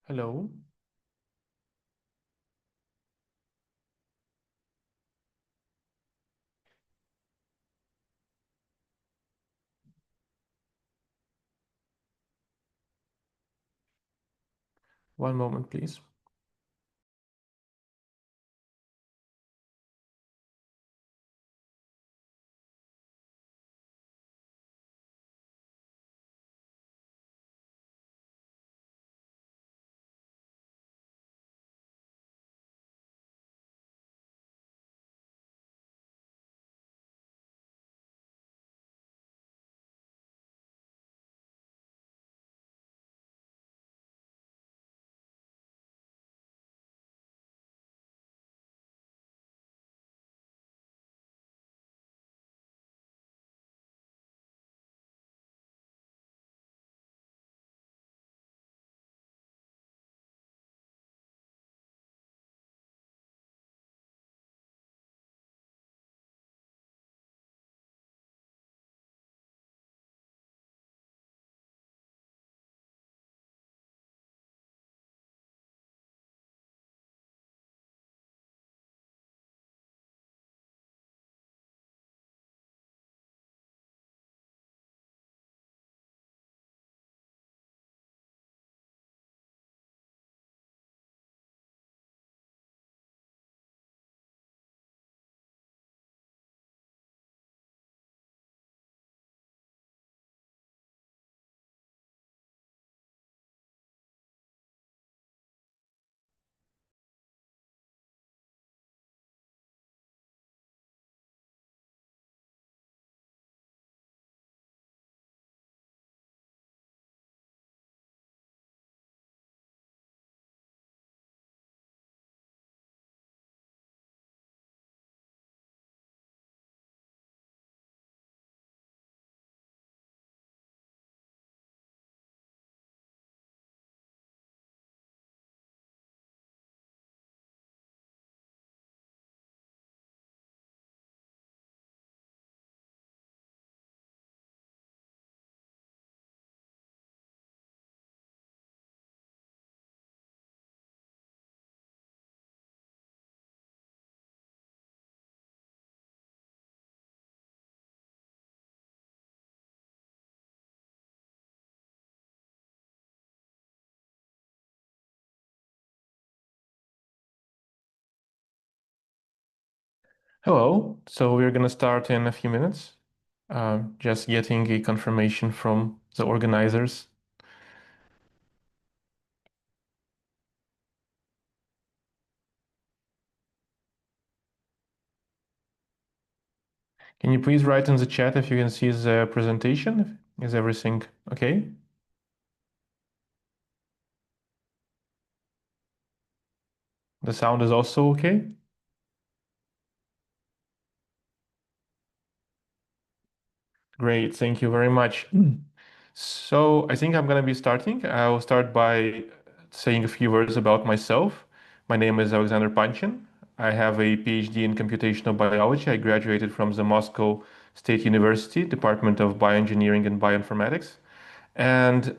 Hello. One moment, please. Hello. So we're going to start in a few minutes. Just getting a confirmation from the organizers. Can you please write in the chat if you can see the presentation? Is everything okay? The sound is also okay? Great. Thank you very much. So I think I'm going to be starting. I'll start by saying a few words about myself. My name is Alexander Panchin. I have a PhD in computational biology. I graduated from the Moscow State University, Department of Bioengineering and Bioinformatics. And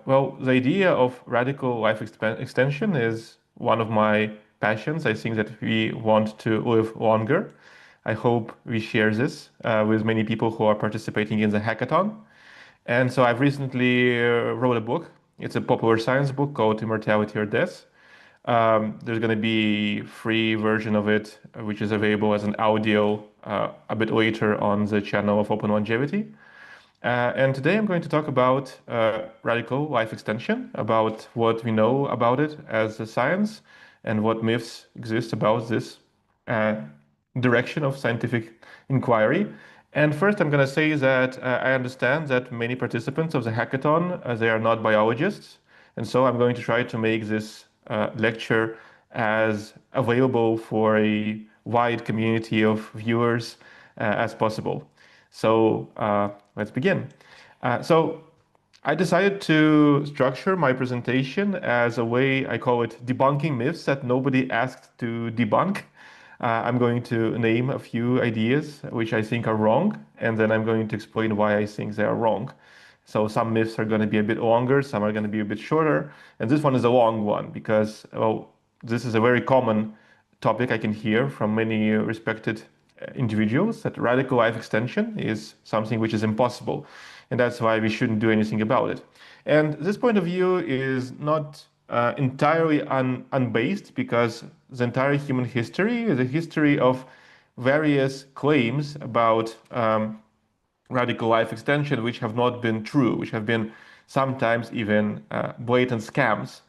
well, the idea of radical life extension is one of my passions. I think that we want to live longer. I hope we share this with many people who are participating in the hackathon. And so I've recently wrote a book. It's a popular science book called Immortality or Death. There's going to be a free version of it, which is available as an audio a bit later on the channel of Open Longevity. And today I'm going to talk about radical life extension, about what we know about it as a science and what myths exist about this uh, direction of scientific inquiry. And first, I'm going to say that I understand that many participants of the hackathon, they are not biologists. And so I'm going to try to make this lecture as available for a wide community of viewers as possible. So let's begin. So I decided to structure my presentation as a way, I call it debunking myths that nobody asked to debunk. I'm going to name a few ideas which I think are wrong, and then I'm going to explain why I think they are wrong. So some myths are going to be a bit longer, some are going to be a bit shorter. And this one is a long one because, well, this is a very common topic I can hear from many respected individuals that radical life extension is something which is impossible. And that's why we shouldn't do anything about it. And this point of view is not entirely unbased because the entire human history is a history of various claims about radical life extension, which have not been true, which have been sometimes even blatant scams.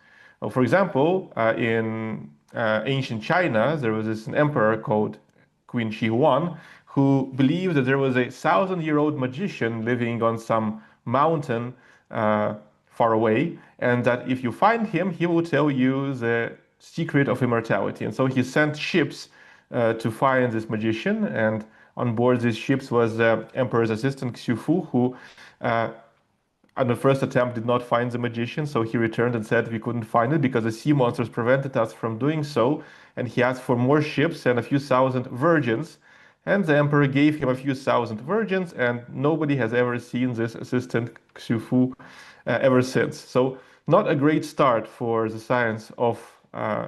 For example, in ancient China, there was this an emperor called Queen Shi Huang who believed that there was a thousand-year-old magician living on some mountain far away, and that if you find him, he will tell you the secret of immortality. And so he sent ships to find this magician, and on board these ships was the emperor's assistant Xu Fu, who on the first attempt did not find the magician, so he returned and said we couldn't find it because the sea monsters prevented us from doing so, and he asked for more ships and a few thousand virgins, and the emperor gave him a few thousand virgins, and nobody has ever seen this assistant Xu Fu ever since. So not a great start for the science of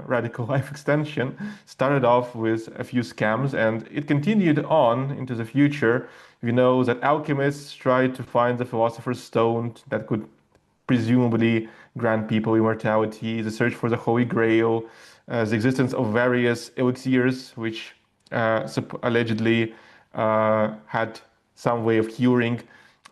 radical life extension. Started off with a few scams, and it continued on into the future. We know that alchemists tried to find the philosopher's stone that could presumably grant people immortality, the search for the Holy Grail, the existence of various elixirs, which allegedly had some way of curing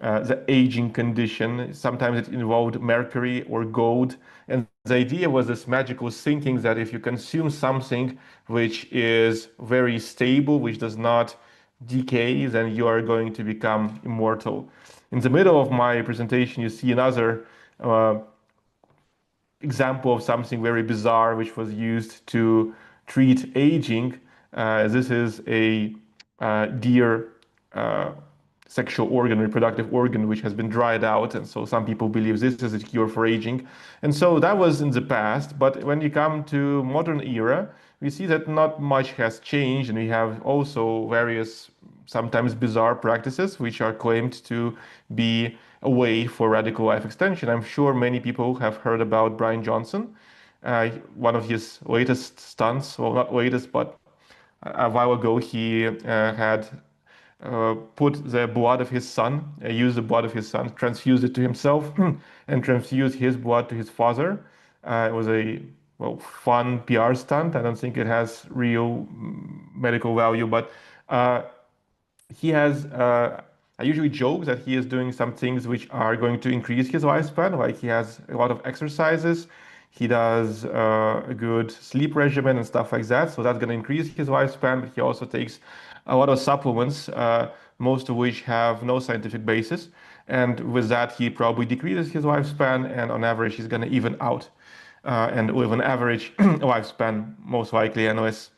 the aging condition. Sometimes it involved mercury or gold. And the idea was this magical thinking that if you consume something which is very stable, which does not decay, then you are going to become immortal. In the middle of my presentation, you see another example of something very bizarre which was used to treat aging. This is a deer sexual organ, reproductive organ, which has been dried out. And so some people believe this is a cure for aging. And so that was in the past. But when you come to modern era, we see that not much has changed. And we have also various, sometimes bizarre practices, which are claimed to be a way for radical life extension. I'm sure many people have heard about Brian Johnson. One of his latest stunts, well, not latest, but a while ago, he had put the blood of his son, used the blood of his son, transfused it to himself, and transfused his blood to his father. It was a fun PR stunt. I don't think it has real medical value, but he has. I usually joke that he is doing some things which are going to increase his lifespan. Like he has a lot of exercises, he does a good sleep regimen and stuff like that. So that's going to increase his lifespan. But he also takes a lot of supplements, most of which have no scientific basis. And with that, he probably decreases his lifespan, and on average, he's going to even out. And with an average lifespan, most likely, unless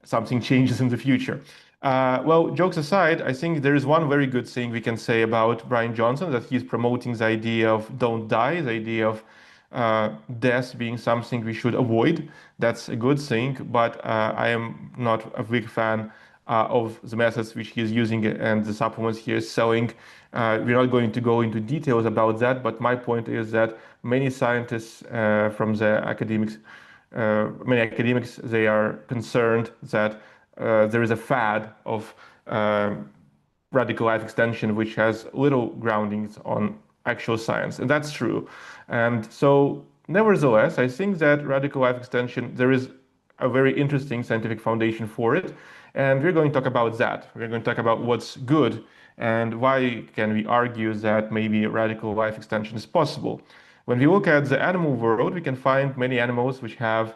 something changes in the future. Well, jokes aside, I think there is one very good thing we can say about Brian Johnson, that he's promoting the idea of don't die, the idea of death being something we should avoid. That's a good thing, but I am not a big fan of the methods which he is using and the supplements he is selling. We're not going to go into details about that, but my point is that many scientists from the academics, many academics, they are concerned that there is a fad of radical life extension which has little groundings on actual science, and that's true. And so, nevertheless, I think that radical life extension, there is a very interesting scientific foundation for it, and we're going to talk about that. We're going to talk about what's good and why can we argue that maybe radical life extension is possible. When we look at the animal world, we can find many animals which have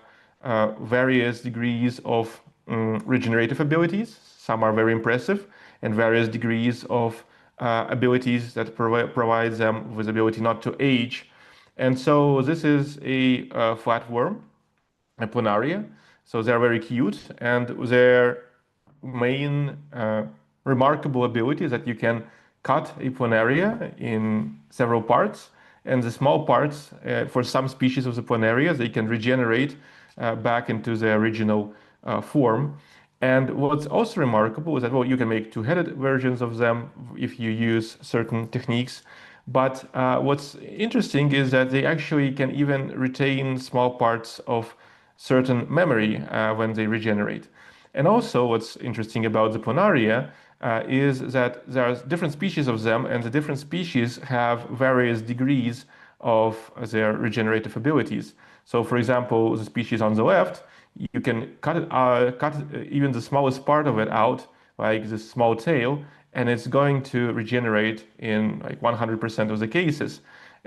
various degrees of regenerative abilities. Some are very impressive, and various degrees of abilities that provide them with ability not to age. And so this is a flatworm, a planaria. So they're very cute, and their main remarkable ability is that you can cut a planaria in several parts, and the small parts, for some species of the planaria, they can regenerate back into the original form. And what's also remarkable is that, well, you can make two-headed versions of them if you use certain techniques. But what's interesting is that they actually can even retain small parts of certain memory when they regenerate. And also, what's interesting about the Ponaria is that there are different species of them, and the different species have various degrees of their regenerative abilities. So, for example, the species on the left, you can cut even the smallest part of it out, like the small tail, and it's going to regenerate in like 100% of the cases.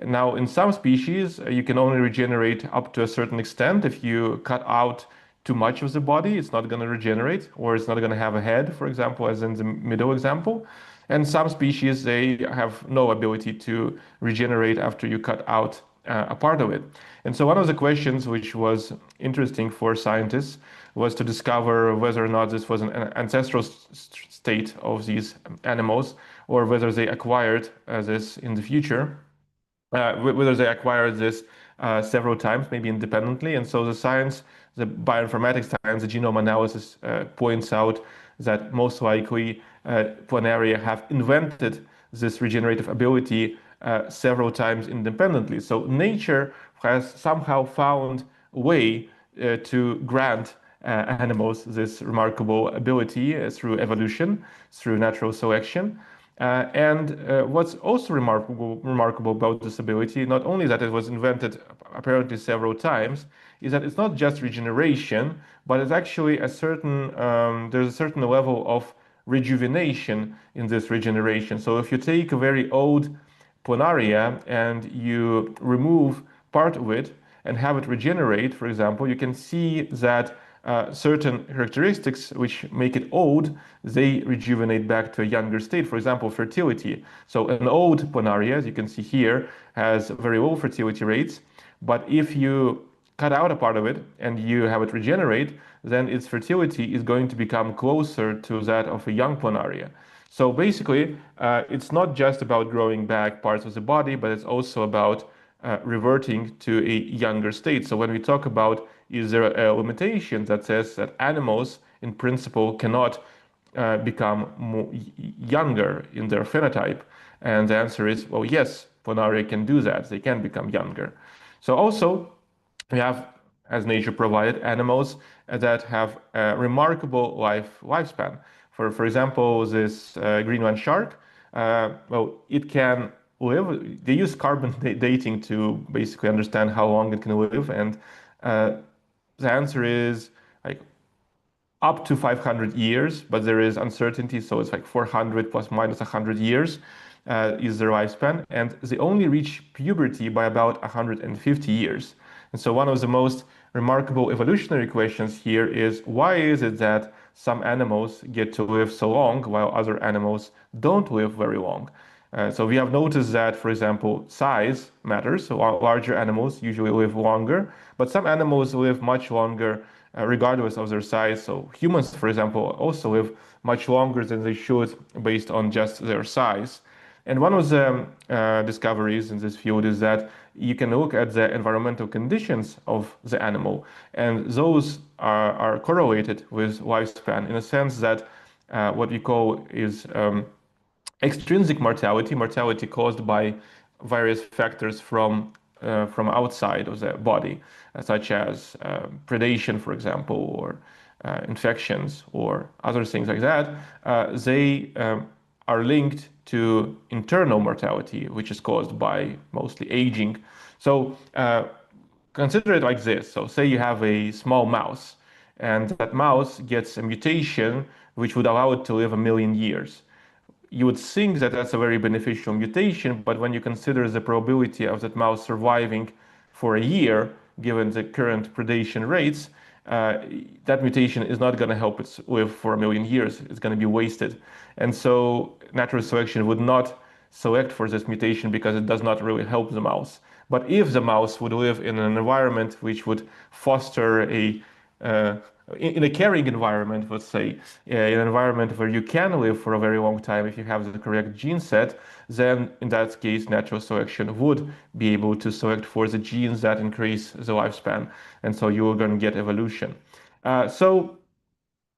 Now, in some species, you can only regenerate up to a certain extent. If you cut out too much of the body, it's not going to regenerate, or it's not going to have a head, for example, as in the middle example. And some species, they have no ability to regenerate after you cut out a part of it. And so one of the questions which was interesting for scientists was to discover whether or not this was an ancestral state of these animals, or whether they acquired this in the future, whether they acquired this several times, maybe independently. And so the science, the bioinformatics science, the genome analysis points out that most likely planaria have invented this regenerative ability several times independently. So nature has somehow found a way to grant animals this remarkable ability through evolution, through natural selection. And what's also remarkable about this ability, not only that it was invented apparently several times, is that it's not just regeneration, but it's actually there's a certain level of rejuvenation in this regeneration. So if you take a very old Planaria and you remove part of it and have it regenerate, for example, you can see that certain characteristics which make it old, they rejuvenate back to a younger state. For example, fertility. So an old Planaria, as you can see here, has very low fertility rates. But if you cut out a part of it and you have it regenerate, then its fertility is going to become closer to that of a young Planaria. So basically, it's not just about growing back parts of the body, but it's also about reverting to a younger state. So when we talk about is there a limitation that says that animals in principle cannot become younger in their phenotype? And the answer is, well, yes, Planaria can do that. They can become younger. So also, we have, as nature provided, animals that have a remarkable lifespan. For example, this Greenland shark, well, it can live. They use carbon dating to basically understand how long it can live, and uh, the answer is like up to 500 years, but there is uncertainty, so it's like 400 plus minus 100 years is their lifespan, and they only reach puberty by about 150 years. And so one of the most remarkable evolutionary questions here is, why is it that some animals get to live so long while other animals don't live very long? So we have noticed that, for example, size matters. So larger animals usually live longer, but some animals live much longer regardless of their size. So humans, for example, also live much longer than they should based on just their size. And one of the discoveries in this field is that you can look at the environmental conditions of the animal, and those are correlated with lifespan in a sense that what we call is extrinsic mortality, mortality caused by various factors from outside of the body, such as predation, for example, or infections, or other things like that. They are linked to internal mortality, which is caused by mostly aging. So consider it like this. So say you have a small mouse, and that mouse gets a mutation which would allow it to live 1,000,000 years. You would think that that's a very beneficial mutation, but when you consider the probability of that mouse surviving for a year, given the current predation rates, that mutation is not going to help it live for 1,000,000 years. It's going to be wasted. And so natural selection would not select for this mutation because it does not really help the mouse. But if the mouse would live in an environment which would foster uh, in a caring environment, let's say, in an environment where you can live for a very long time if you have the correct gene set, then in that case, natural selection would be able to select for the genes that increase the lifespan. And so you're going to get evolution. So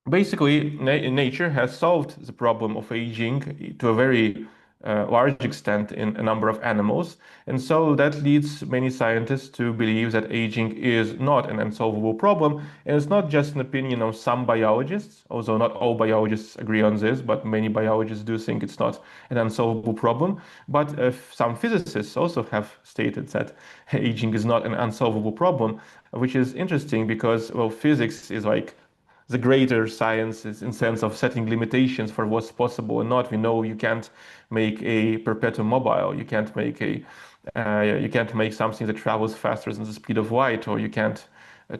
basically, nature has solved the problem of aging to a very large extent in a number of animals. And so that leads many scientists to believe that aging is not an unsolvable problem. And it's not just an opinion of some biologists, although not all biologists agree on this, but many biologists do think it's not an unsolvable problem. But some physicists also have stated that aging is not an unsolvable problem, which is interesting because, well, physics is like the greater science is in sense of setting limitations for what's possible and not. We know you can't make a perpetuum mobile. You can't make something that travels faster than the speed of light, or you can't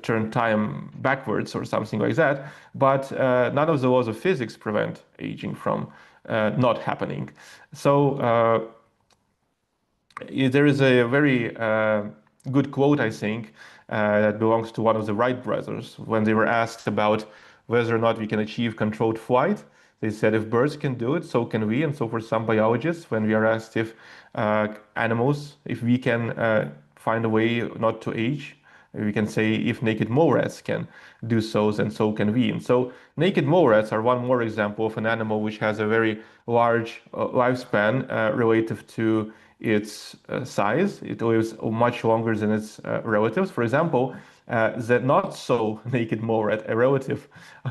turn time backwards or something like that. But none of the laws of physics prevent aging from not happening. So there is a very good quote, I think, that belongs to one of the Wright brothers. When they were asked about whether or not we can achieve controlled flight, they said if birds can do it, so can we. And so for some biologists, when we are asked if animals, if we can find a way not to age, we can say if naked mole rats can do so, then so can we. And so naked mole rats are one more example of an animal which has a very large lifespan relative to its size. It lives much longer than its relatives. For example, the not so naked mole rat, a relative,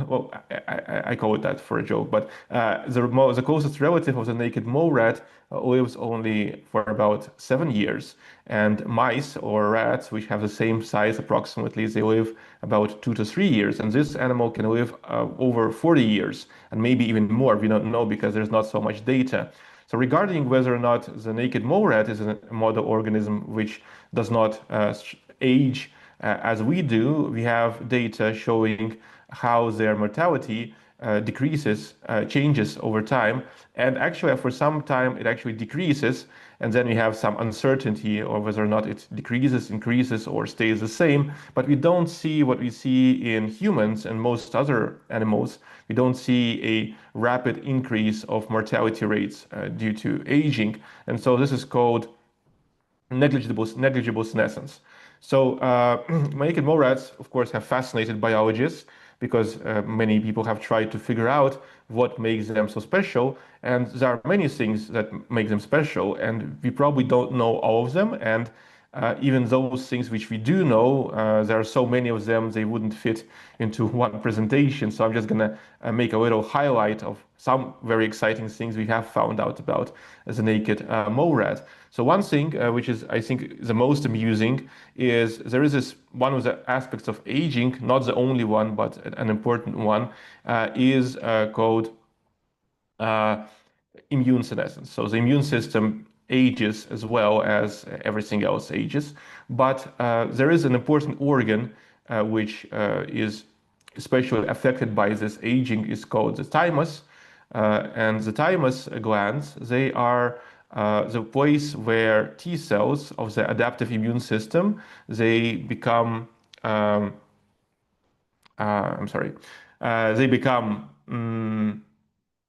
well, I call it that for a joke, but the closest relative of the naked mole rat lives only for about 7 years. And mice or rats, which have the same size approximately, they live about 2 to 3 years. And this animal can live over 40 years and maybe even more. We don't know because there's not so much data. So regarding whether or not the naked mole rat is a model organism which does not age as we do, we have data showing how their mortality changes over time. And actually, for some time, it actually decreases. And then we have some uncertainty or whether or not it decreases, increases, or stays the same. But we don't see what we see in humans and most other animals. We don't see a rapid increase of mortality rates due to aging. And so this is called negligible senescence. So naked mole rats, of course, have fascinated biologists because many people have tried to figure out what makes them so special. And there are many things that make them special, and we probably don't know all of them. And even those things which we do know, there are so many of them, they wouldn't fit into one presentation. So I'm just going to make a little highlight of some very exciting things we have found out about the naked mole rat. So one thing which is, I think, the most amusing is there is this one of the aspects of aging, not the only one, but an important one, is called immune senescence. So the immune system ages as well as everything else ages. But there is an important organ which is especially affected by this aging is called the thymus. And the thymus glands, they are the place where T cells of the adaptive immune system, they become, I'm sorry, they become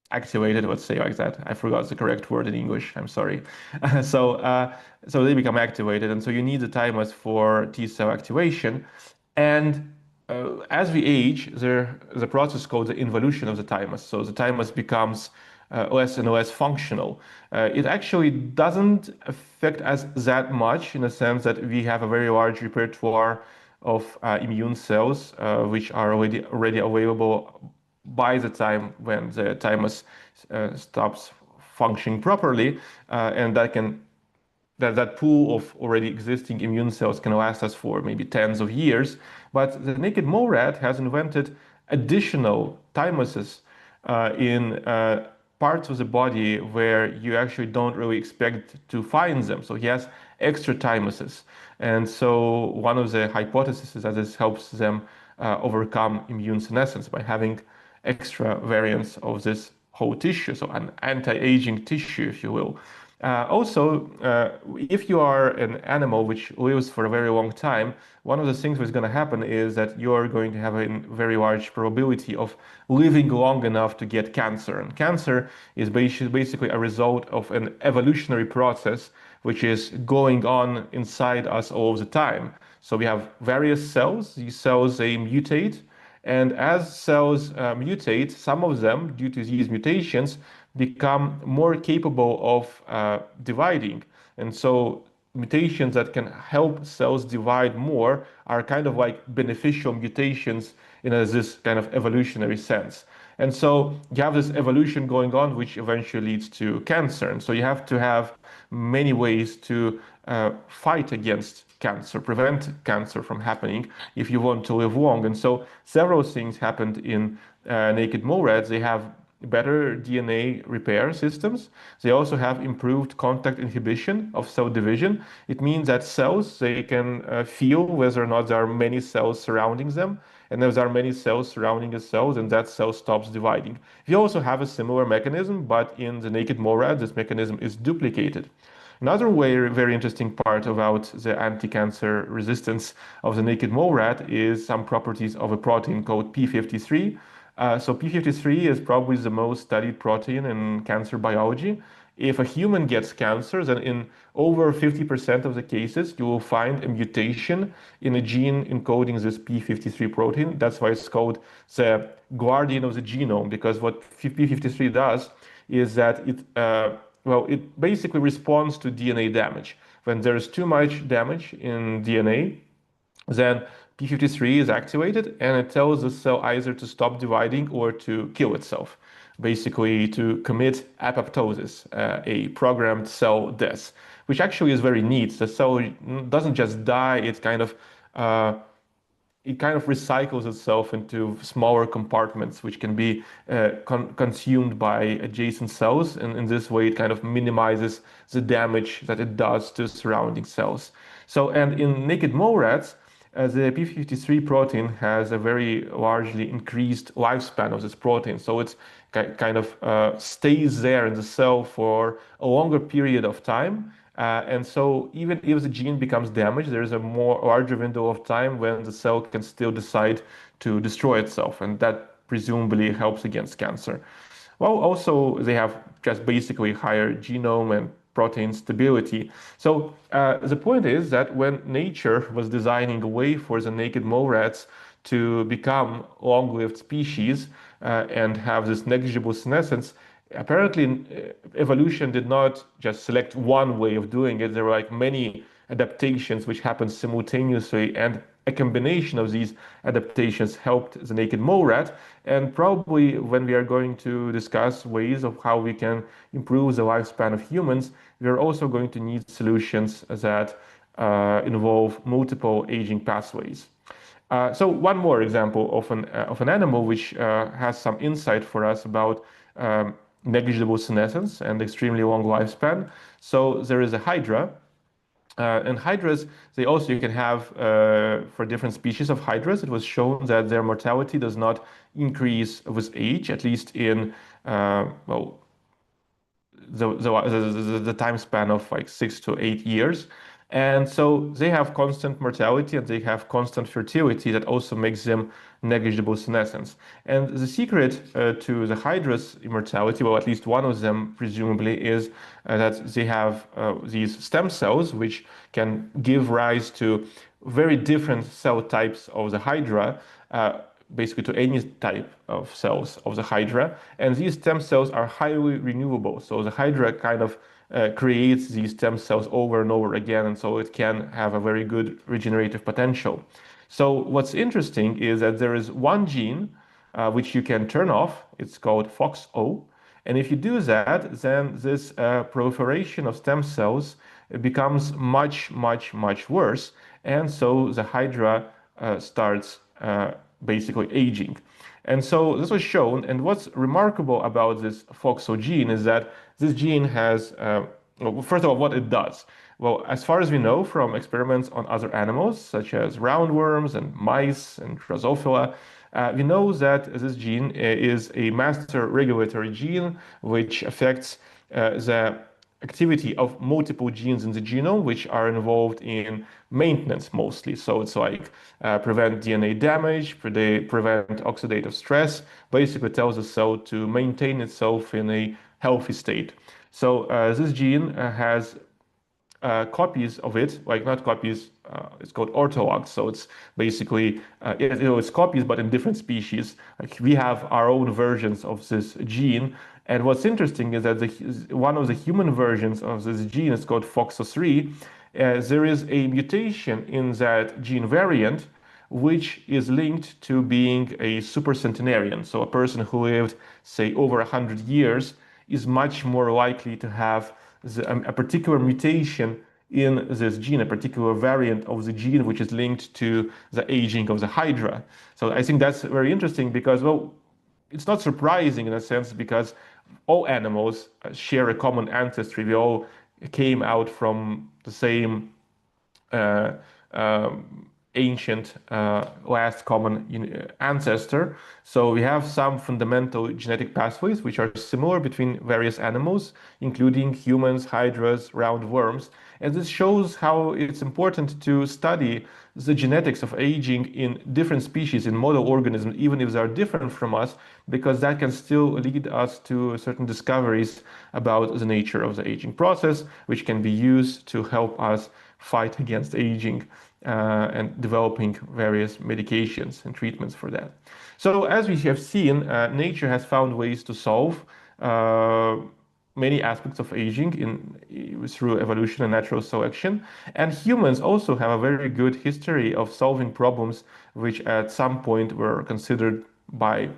activated, let's say like that. I forgot the correct word in English. I'm sorry. So they become activated, and so you need the thymus for T cell activation. And as we age, the process called the involution of the thymus. So the thymus becomes less and less functional. It actually doesn't affect us that much in the sense that we have a very large repertoire of immune cells which are already available by the time when the thymus stops functioning properly, and that pool of already existing immune cells can last us for maybe tens of years. But the naked mole rat has invented additional thymuses in parts of the body where you actually don't really expect to find them. So he has extra thymuses. And so one of the hypotheses is that this helps them overcome immune senescence by having extra variants of this whole tissue, so an anti-aging tissue, if you will. If you are an animal which lives for a very long time, one of the things that's going to happen is that you're going to have a very large probability of living long enough to get cancer. And cancer is basically a result of an evolutionary process which is going on inside us all the time. So we have various cells. These cells, they mutate. And as cells mutate, some of them, due to these mutations, become more capable of dividing. And so mutations that can help cells divide more are kind of like beneficial mutations in this kind of evolutionary sense. And so you have this evolution going on, which eventually leads to cancer. And so you have to have many ways to fight against cancer, prevent cancer from happening if you want to live long. And so several things happened in naked mole rats. They have better DNA repair systems. They also have improved contact inhibition of cell division. It means that cells, they can feel whether or not there are many cells surrounding them. And if there are many cells surrounding a cell, then that cell stops dividing. We also have a similar mechanism, but in the naked mole rat, this mechanism is duplicated. Another very interesting part about the anti-cancer resistance of the naked mole rat is some properties of a protein called p53. So p53 is probably the most studied protein in cancer biology. If a human gets cancer, then in over 50% of the cases, you will find a mutation in a gene encoding this p53 protein. That's why it's called the guardian of the genome, because what p53 does is that it basically responds to DNA damage. When there's too much damage in DNA, then p53 is activated and it tells the cell either to stop dividing or to kill itself, basically to commit apoptosis, a programmed cell death, which actually is very neat. The cell doesn't just die, uh, it kind of recycles itself into smaller compartments, which can be consumed by adjacent cells. And in this way, it kind of minimizes the damage that it does to surrounding cells. So, and in naked mole rats, the p53 protein has a very largely increased lifespan of this protein. So it's kind of stays there in the cell for a longer period of time. And so even if the gene becomes damaged, there is a more larger window of time when the cell can still decide to destroy itself. And that presumably helps against cancer. Well, also they have just basically higher genome and protein stability. So the point is that when nature was designing a way for the naked mole rats to become long-lived species and have this negligible senescence, apparently evolution did not just select one way of doing it. There were like many adaptations which happened simultaneously, and a combination of these adaptations helped the naked mole rat. And probably when we are going to discuss ways of how we can improve the lifespan of humans, we are also going to need solutions that involve multiple aging pathways. So one more example of an animal which has some insight for us about negligible senescence and extremely long lifespan. So there is a hydra. And hydras, they also, you can have, for different species of hydras, it was shown that their mortality does not increase with age, at least in, the time span of like 6 to 8 years. And so they have constant mortality and they have constant fertility that also makes them negligible senescence. And the secret to the hydra's immortality, well, at least one of them presumably, is that they have these stem cells which can give rise to very different cell types of the hydra. Basically to any type of cells of the hydra, and these stem cells are highly renewable. So the hydra kind of creates these stem cells over and over again, and so it can have a very good regenerative potential. So what's interesting is that there is one gene which you can turn off. It's called FOXO, and if you do that, then this proliferation of stem cells becomes much worse, and so the hydra starts basically aging. And so this was shown, and what's remarkable about this FOXO gene is that this gene has, well, first of all, what it does. Well, as far as we know from experiments on other animals, such as roundworms and mice and Drosophila, we know that this gene is a master regulatory gene which affects the activity of multiple genes in the genome, which are involved in maintenance mostly. So it's like prevent DNA damage, prevent oxidative stress, basically tells the cell to maintain itself in a healthy state. So this gene has copies of it, like not copies, it's called orthologs. So it's basically, it's copies, but in different species. Like we have our own versions of this gene. And what's interesting is that one of the human versions of this gene is called FOXO3. There is a mutation in that gene variant, which is linked to being a supercentenarian. So a person who lived, say, over 100 years is much more likely to have a particular mutation in this gene, a particular variant of the gene, which is linked to the aging of the hydra. So I think that's very interesting because, well, it's not surprising in a sense because all animals share a common ancestry. We all came out from the same uh, ancient last common ancestor. So we have some fundamental genetic pathways which are similar between various animals, including humans, hydras, roundworms. And this shows how it's important to study the genetics of aging in different species, in model organisms, even if they are different from us, because that can still lead us to certain discoveries about the nature of the aging process, which can be used to help us fight against aging and developing various medications and treatments for that. So as we have seen, nature has found ways to solve uh, many aspects of aging through evolution and natural selection. And humans also have a very good history of solving problems which at some point were considered by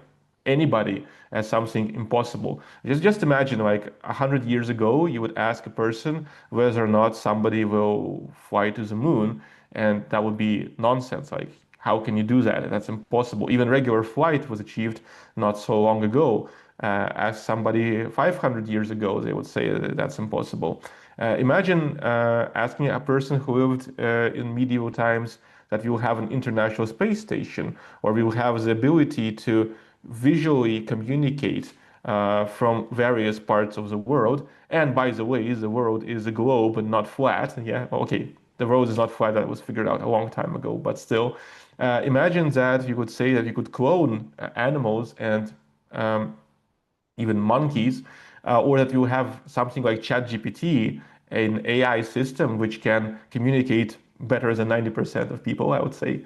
anybody as something impossible. Just imagine, like 100 years ago, you would ask a person whether or not somebody will fly to the moon, and that would be nonsense. Like, how can you do that? That's impossible. Even regular flight was achieved not so long ago. Ask somebody 500 years ago, they would say that that's impossible. Imagine asking a person who lived in medieval times that we will have an international space station, or we will have the ability to visually communicate from various parts of the world. And by the way, the world is a globe and not flat. Yeah, okay, the world is not flat. That was figured out a long time ago, but still, imagine that you could say that you could clone animals and um, even monkeys, or that you have something like ChatGPT, an AI system which can communicate better than 90% of people, I would say,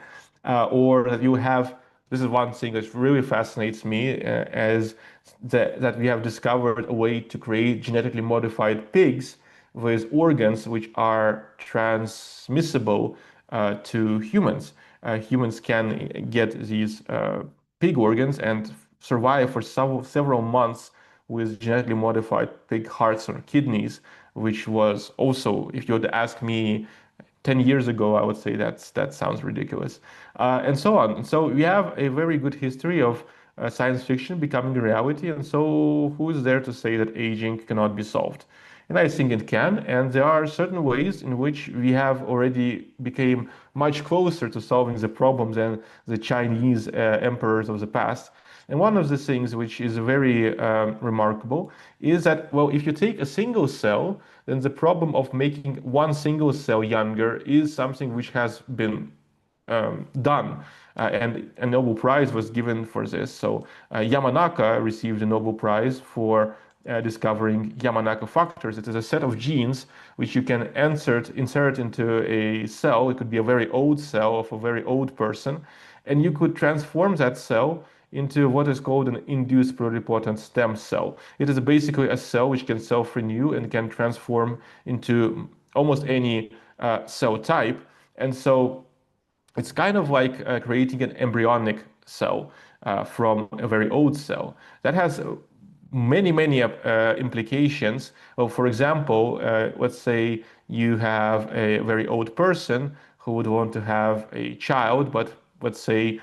or that you have. This is one thing that really fascinates me, as that we have discovered a way to create genetically modified pigs with organs which are transmissible to humans. Humans can get these pig organs and survive for several months with genetically modified pig hearts or kidneys, which was also, if you were to ask me 10 years ago, I would say that sounds ridiculous, and so on. So we have a very good history of science fiction becoming a reality, and so who is there to say that aging cannot be solved? And I think it can, and there are certain ways in which we have already became much closer to solving the problem than the Chinese emperors of the past. And one of the things which is very remarkable is that, well, if you take a single cell, then the problem of making one single cell younger is something which has been done. And a Nobel Prize was given for this. So Yamanaka received a Nobel Prize for discovering Yamanaka factors. It is a set of genes which you can insert into a cell. It could be a very old cell of a very old person, and you could transform that cell into what is called an induced pluripotent stem cell. It is basically a cell which can self-renew and can transform into almost any cell type. And so it's kind of like creating an embryonic cell from a very old cell. That has many implications. Well, for example, let's say you have a very old person who would want to have a child, but let's say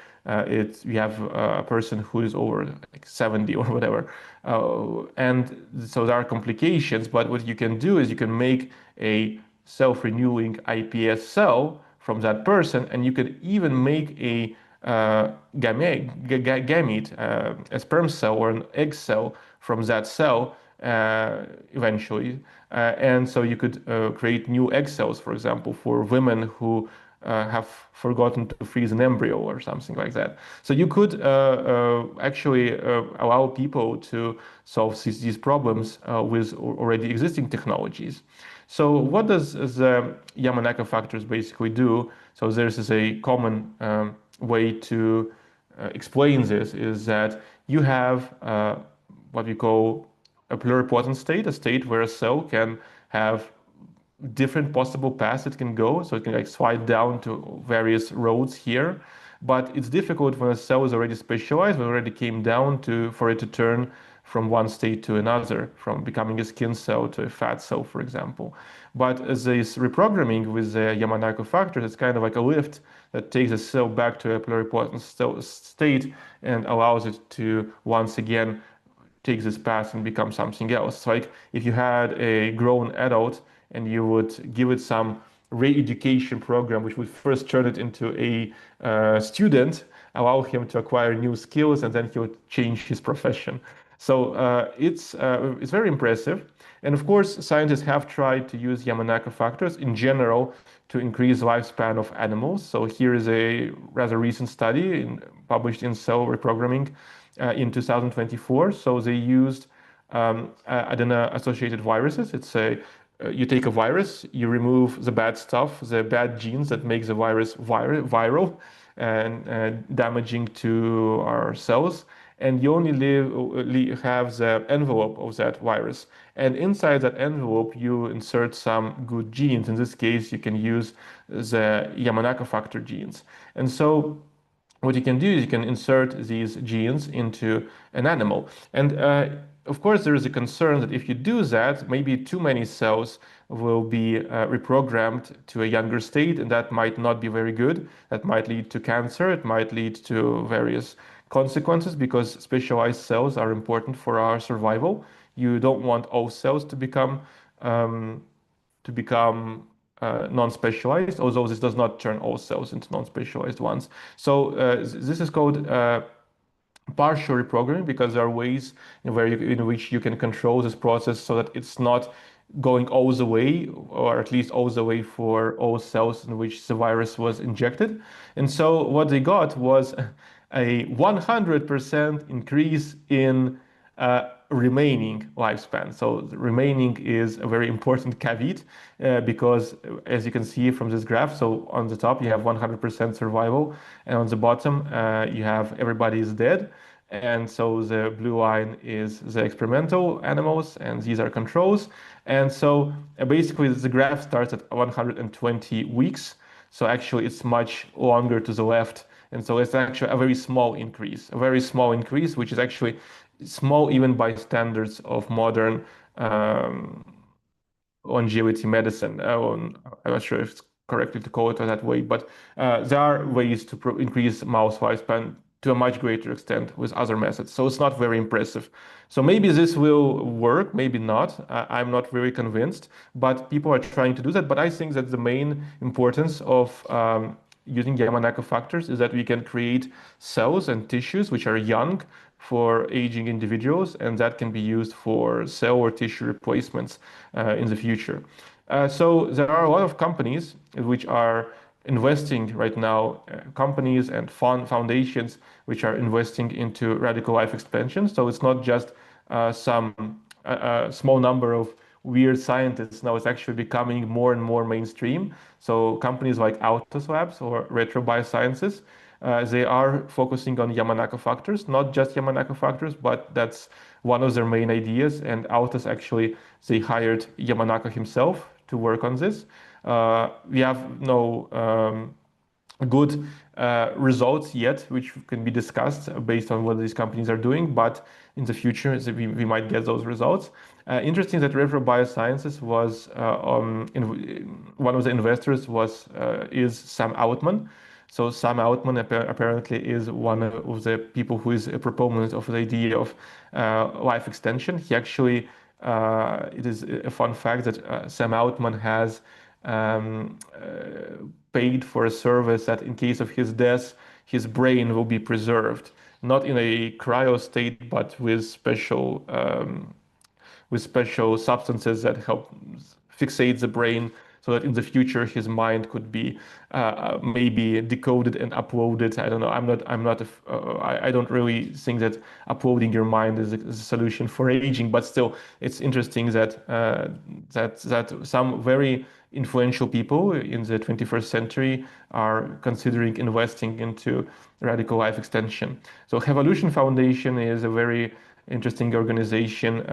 you have a person who is over like 70 or whatever, and so there are complications. But what you can do is you can make a self-renewing iPS cell from that person, and you could even make a gamete, a sperm cell or an egg cell from that cell eventually. And so you could create new egg cells, for example, for women who have forgotten to freeze an embryo or something like that. So you could actually allow people to solve these problems with already existing technologies. So what does the Yamanaka factors basically do? So this is a common way to explain this is that you have what we call a pluripotent state, a state where a cell can have different possible paths it can go. So it can like slide down to various roads here. But it's difficult when a cell is already specialized, when it already came down to for it to turn from one state to another, from becoming a skin cell to a fat cell, for example. But as this reprogramming with the Yamanaka factors, it's kind of like a lift that takes a cell back to a pluripotent state and allows it to once again take this path and become something else. Like if you had a grown adult and you would give it some re-education program, which would first turn it into a student, allow him to acquire new skills, and then he would change his profession. So it's very impressive. And of course, scientists have tried to use Yamanaka factors in general to increase lifespan of animals. So here is a rather recent study published in Cell Reprogramming in 2024. So they used adeno-associated viruses. It's a you take a virus, you remove the bad stuff, the bad genes that make the virus viral and damaging to our cells, and you only have the envelope of that virus. And inside that envelope, you insert some good genes. In this case, you can use the Yamanaka factor genes. And so what you can do is you can insert these genes into an animal. And of course, there is a concern that if you do that, maybe too many cells will be reprogrammed to a younger state, and that might not be very good. That might lead to cancer. It might lead to various consequences because specialized cells are important for our survival. You don't want all cells um, to become non-specialized, although this does not turn all cells into non-specialized ones. So this is called partial reprogramming because there are ways in which you can control this process so that it's not going all the way, or at least all the way for all cells in which the virus was injected. And so what they got was a 100% increase in remaining lifespan. So the remaining is a very important caveat because as you can see from this graph, so on the top you have 100% survival, and on the bottom you have everybody is dead. And so the blue line is the experimental animals, and these are controls. And so basically the graph starts at 120 weeks. So actually it's much longer to the left. And so it's actually a very small increase, which is actually small even by standards of modern longevity medicine. I'm not sure if it's correctly to call it that way, but there are ways to increase mouse lifespan to a much greater extent with other methods. So it's not very impressive. So maybe this will work, maybe not. I'm not very convinced, but people are trying to do that. But I think that the main importance of using Yamanaka factors is that we can create cells and tissues which are young for aging individuals, and that can be used for cell or tissue replacements in the future. So there are a lot of companies which are investing right now, companies and foundations which are investing into radical life expansion. So it's not just some small number of weird scientists. Now it's actually becoming more and more mainstream. So companies like Autos Labs or Retro.bio, they are focusing on Yamanaka factors, not just Yamanaka factors, but that's one of their main ideas. And Autos actually, they hired Yamanaka himself to work on this. We have no good results yet, which can be discussed based on what these companies are doing, but in the future we might get those results. Interesting that Retro.bio was one of the investors is Sam Altman. So Sam Altman apparently is one of the people who is a proponent of the idea of life extension. He actually, it is a fun fact that Sam Altman has paid for a service that in case of his death, his brain will be preserved, not in a cryo state, but with special substances that help fixate the brain so that in the future his mind could be maybe decoded and uploaded. I don't know. I don't really think that uploading your mind is a solution for aging, but still, it's interesting that that some very influential people in the 21st century are considering investing into radical life extension. So Evolution Foundation is a very interesting organization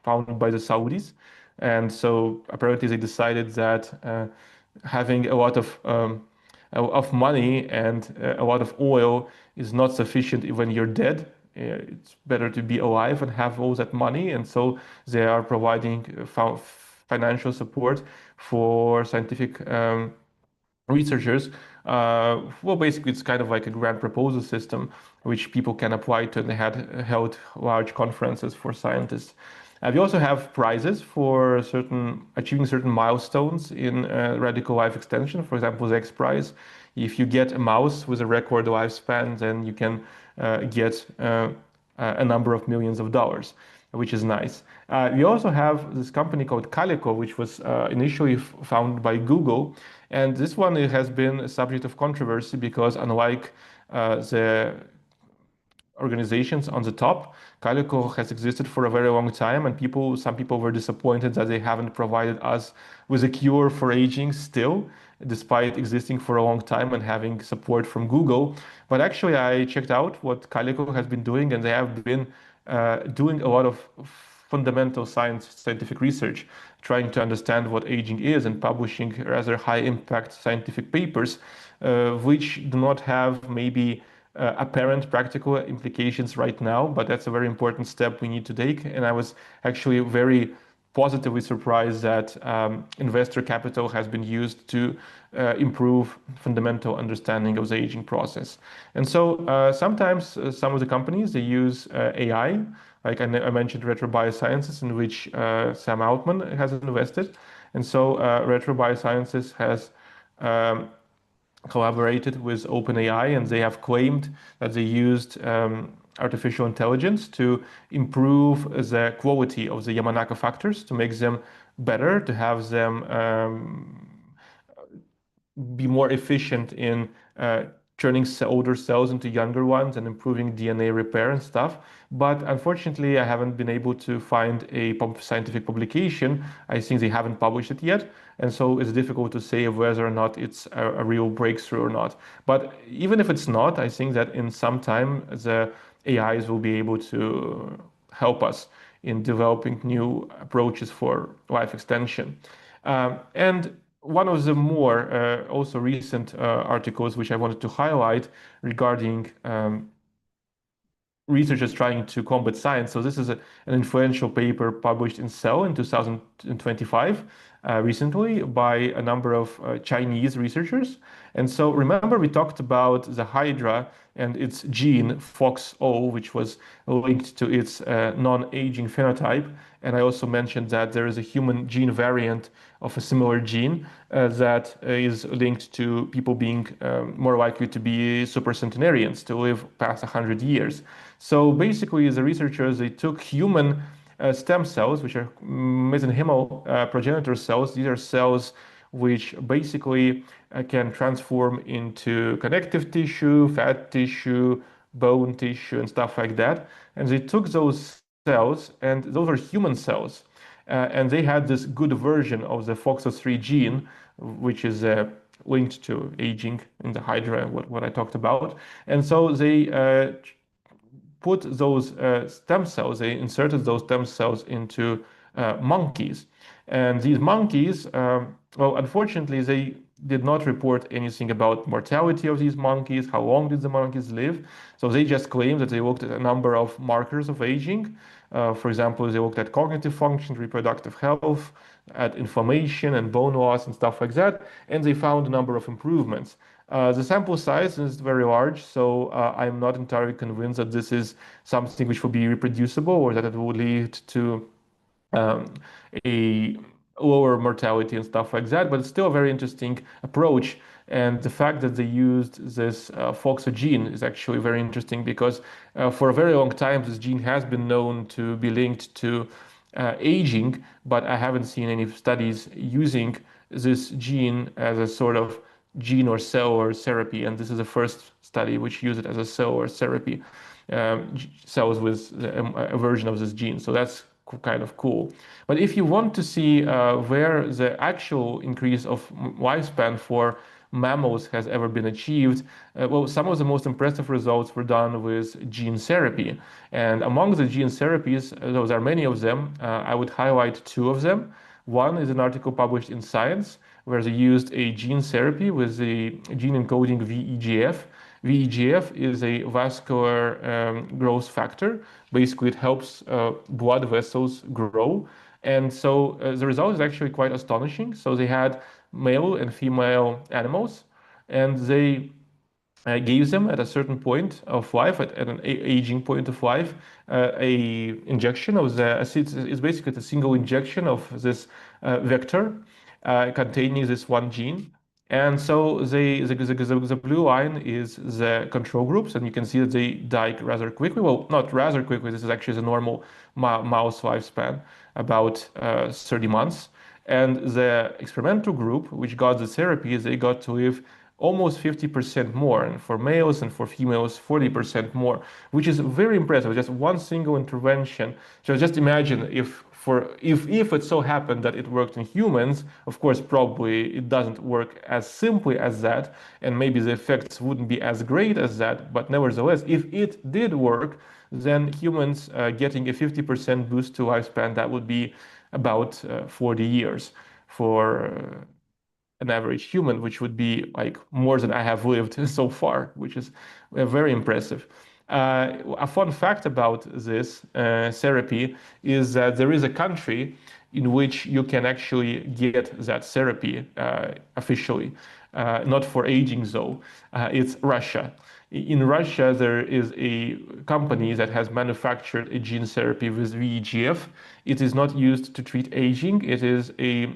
founded by the Saudis. And so apparently they decided that having a lot of money and a lot of oil is not sufficient when you're dead. It's better to be alive and have all that money. And so they are providing financial support for scientific researchers. Well, basically, it's kind of like a grant proposal system which people can apply to, and they had held large conferences for scientists. We also have prizes for achieving certain milestones in radical life extension. For example, the X Prize. If you get a mouse with a record lifespan, then you can get a number of millions of dollars, which is nice. We also have this company called Calico, which was initially founded by Google. And this one has been a subject of controversy because unlike the organizations on the top, Calico has existed for a very long time, and some people were disappointed that they haven't provided us with a cure for aging still, despite existing for a long time and having support from Google. But actually, I checked out what Calico has been doing, and they have been doing a lot of fundamental scientific research, trying to understand what aging is and publishing rather high impact scientific papers, which do not have maybe apparent practical implications right now, but that's a very important step we need to take. And I was actually very positively surprised that investor capital has been used to improve fundamental understanding of the aging process. And so sometimes some of the companies, they use AI, like I mentioned Retro.bio, in which Sam Altman has invested. And so Retro.bio has collaborated with OpenAI, and they have claimed that they used artificial intelligence to improve the quality of the Yamanaka factors, to make them better, to have them be more efficient in turning older cells into younger ones and improving DNA repair and stuff. But unfortunately, I haven't been able to find a scientific publication. I think they haven't published it yet. And so it's difficult to say whether or not it's a real breakthrough or not. But even if it's not, I think that in some time, the AIs will be able to help us in developing new approaches for life extension. And one of the more also recent articles which I wanted to highlight regarding researchers trying to combat science. So this is an influential paper published in Cell in 2025 recently by a number of Chinese researchers. And so remember we talked about the Hydra and its gene FOXO, which was linked to its non-aging phenotype. And I also mentioned that there is a human gene variant of a similar gene that is linked to people being more likely to be supercentenarians, to live past 100 years. So basically, the researchers, they took human stem cells, which are mesenchymal progenitor cells. These are cells which basically can transform into connective tissue, fat tissue, bone tissue, and stuff like that. And they took those cells, and those are human cells. And they had this good version of the FOXO3 gene, which is linked to aging in the Hydra, what I talked about. And so they put those stem cells, they inserted those stem cells into monkeys. And these monkeys, well, unfortunately, they did not report anything about mortality of these monkeys, how long did the monkeys live. So they just claimed that they looked at a number of markers of aging. For example, they looked at cognitive function, reproductive health, at inflammation and bone loss and stuff like that, and they found a number of improvements. The sample size is very large, so I'm not entirely convinced that this is something which will be reproducible or that it will lead to a lower mortality and stuff like that, but it's still a very interesting approach. And the fact that they used this FOXO gene is actually very interesting because for a very long time, this gene has been known to be linked to aging, but I haven't seen any studies using this gene as a sort of gene or cellular therapy. And this is the first study which used it as a cellular therapy, cells with a version of this gene. So that's kind of cool. But if you want to see where the actual increase of lifespan for mammals has ever been achieved, well, some of the most impressive results were done with gene therapy. And among the gene therapies, those are many of them. I would highlight two of them. One is an article published in Science where they used a gene therapy with the gene encoding VEGF. VEGF is a vascular growth factor. Basically, it helps blood vessels grow. And so the result is actually quite astonishing. So they had male and female animals, and they gives them at a certain point of life, at an aging point of life, a injection of it's basically a single injection of this vector containing this one gene. And so the blue line is the control groups, and you can see that they die rather quickly. Well, not rather quickly. This is actually the normal mouse lifespan, about 30 months. And the experimental group, which got the therapy, they got to live almost 50% more, and for males and for females 40% more, which is very impressive. Just one single intervention. So just imagine if it so happened that it worked in humans. Of course, probably it doesn't work as simply as that, and maybe the effects wouldn't be as great as that, but nevertheless, if it did work, then humans getting a 50% boost to lifespan, that would be about 40 years for an average human, which would be like more than I have lived so far, which is very impressive. A fun fact about this therapy is that there is a country in which you can actually get that therapy officially, not for aging though. It's Russia. In Russia, there is a company that has manufactured a gene therapy with VEGF. It is not used to treat aging. It is a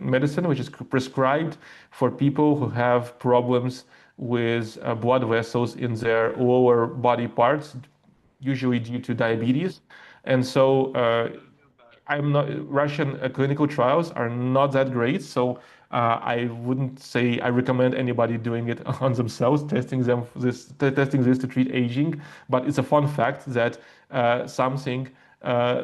medicine which is prescribed for people who have problems with blood vessels in their lower body parts, usually due to diabetes. And so I'm not Russian clinical trials are not that great, so I wouldn't say I recommend anybody doing it on themselves, testing this to treat aging. But it's a fun fact that something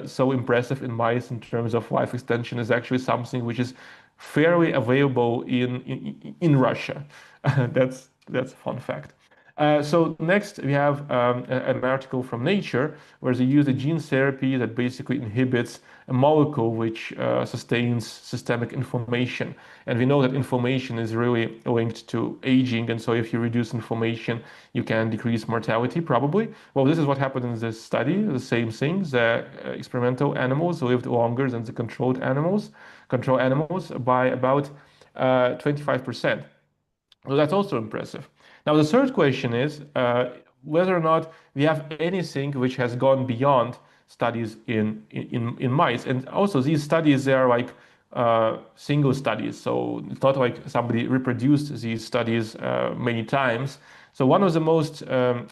so impressive in mice in terms of life extension is actually something which is fairly available in Russia. That's a fun fact. So next we have an article from Nature where they use a gene therapy that basically inhibits a molecule which sustains systemic inflammation. And we know that inflammation is really linked to aging. And so if you reduce inflammation, you can decrease mortality probably. Well, this is what happened in this study, the same thing. The experimental animals lived longer than the control animals by about 25%. So that's also impressive. Now, the third question is whether or not we have anything which has gone beyond studies in mice. And also, these studies, they are like single studies. So it's not like somebody reproduced these studies many times. So one of the most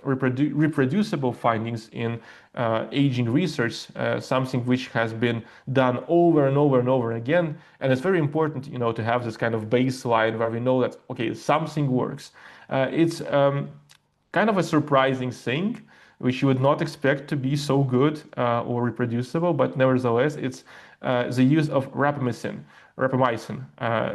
reproducible findings in aging research, something which has been done over and over and over again, and it's very important, to have this kind of baseline where we know that okay, something works. It's kind of a surprising thing, which you would not expect to be so good or reproducible, but nevertheless, it's the use of rapamycin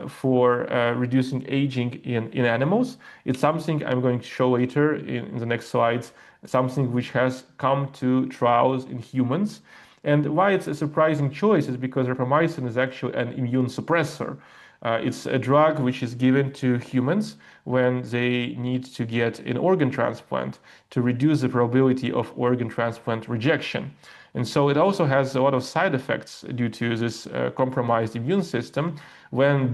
for reducing aging in animals. It's something I'm going to show later in the next slides, something which has come to trials in humans. And why it's a surprising choice is because rapamycin is actually an immune suppressor. It's a drug which is given to humans when they need to get an organ transplant to reduce the probability of organ transplant rejection. And so it also has a lot of side effects due to this compromised immune system when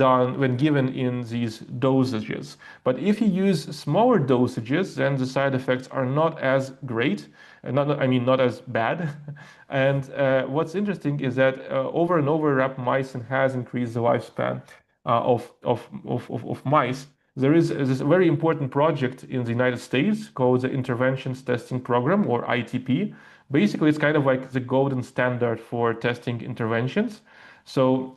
given in these dosages. But if you use smaller dosages, then the side effects are not as great, not as bad. And what's interesting is that over and over, rapamycin has increased the lifespan of mice. There is this very important project in the United States called the Interventions Testing Program, or ITP. Basically, it's kind of like the golden standard for testing interventions. So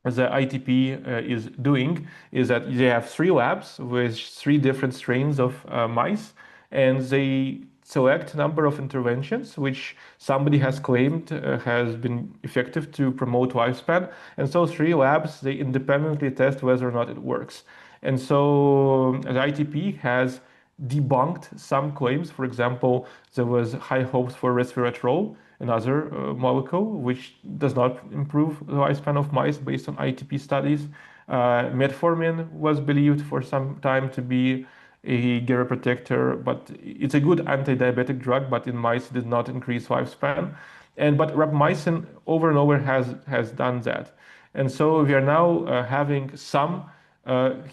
the ITP is doing is that they have three labs with three different strains of mice, and they select a number of interventions which somebody has claimed has been effective to promote lifespan. And so three labs, they independently test whether or not it works. And so the ITP has debunked some claims. For example, there was high hopes for resveratrol, another molecule which does not improve the lifespan of mice based on ITP studies. Metformin was believed for some time to be a geroprotector, but it's a good anti-diabetic drug, but in mice it did not increase lifespan. But rapamycin over and over has done that. And so we are now having some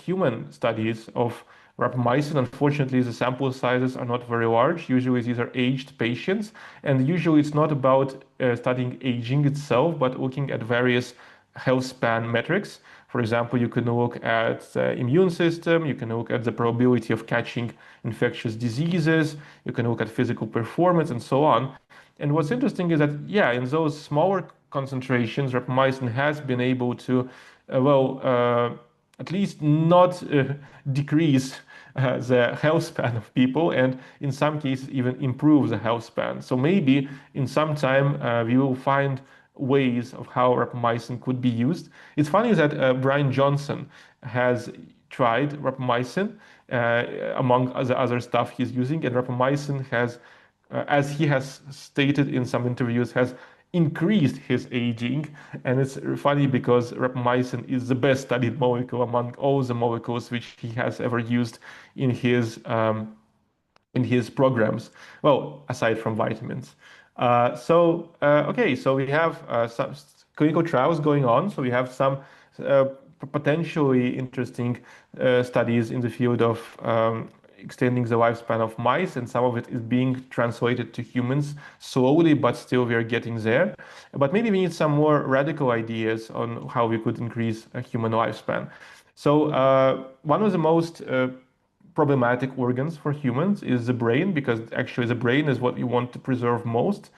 human studies of rapamycin. Unfortunately, the sample sizes are not very large. Usually these are aged patients, and usually it's not about studying aging itself, but looking at various health span metrics. For example, you can look at the immune system, you can look at the probability of catching infectious diseases, you can look at physical performance, and so on. And what's interesting is that, yeah, in those smaller concentrations, rapamycin has been able to, at least not decrease the health span of people, and in some cases even improve the health span. So maybe in some time we will find ways of how rapamycin could be used. It's funny that Brian Johnson has tried rapamycin among the other stuff he's using, and rapamycin has, as he has stated in some interviews, has increased his aging. And it's funny because rapamycin is the best studied molecule among all the molecules which he has ever used in his programs. Well, aside from vitamins. Okay, so we have some clinical trials going on. So we have some uh, potentially interesting studies in the field of extending the lifespan of mice, and some of it is being translated to humans slowly, but still we are getting there. But maybe we need some more radical ideas on how we could increase a human lifespan. So one of the most problematic organs for humans is the brain, because actually the brain is what we want to preserve most.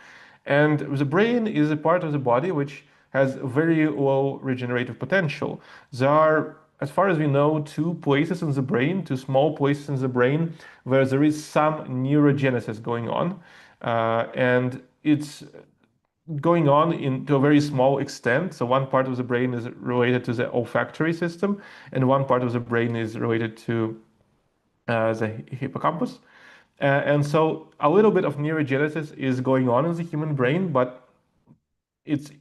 And the brain is a part of the body which has very low regenerative potential. There are, as far as we know, two places in the brain, two small places in the brain where there is some neurogenesis going on. And it's going on to a very small extent. So one part of the brain is related to the olfactory system, and one part of the brain is related to the hippocampus. And so a little bit of neurogenesis is going on in the human brain, but it's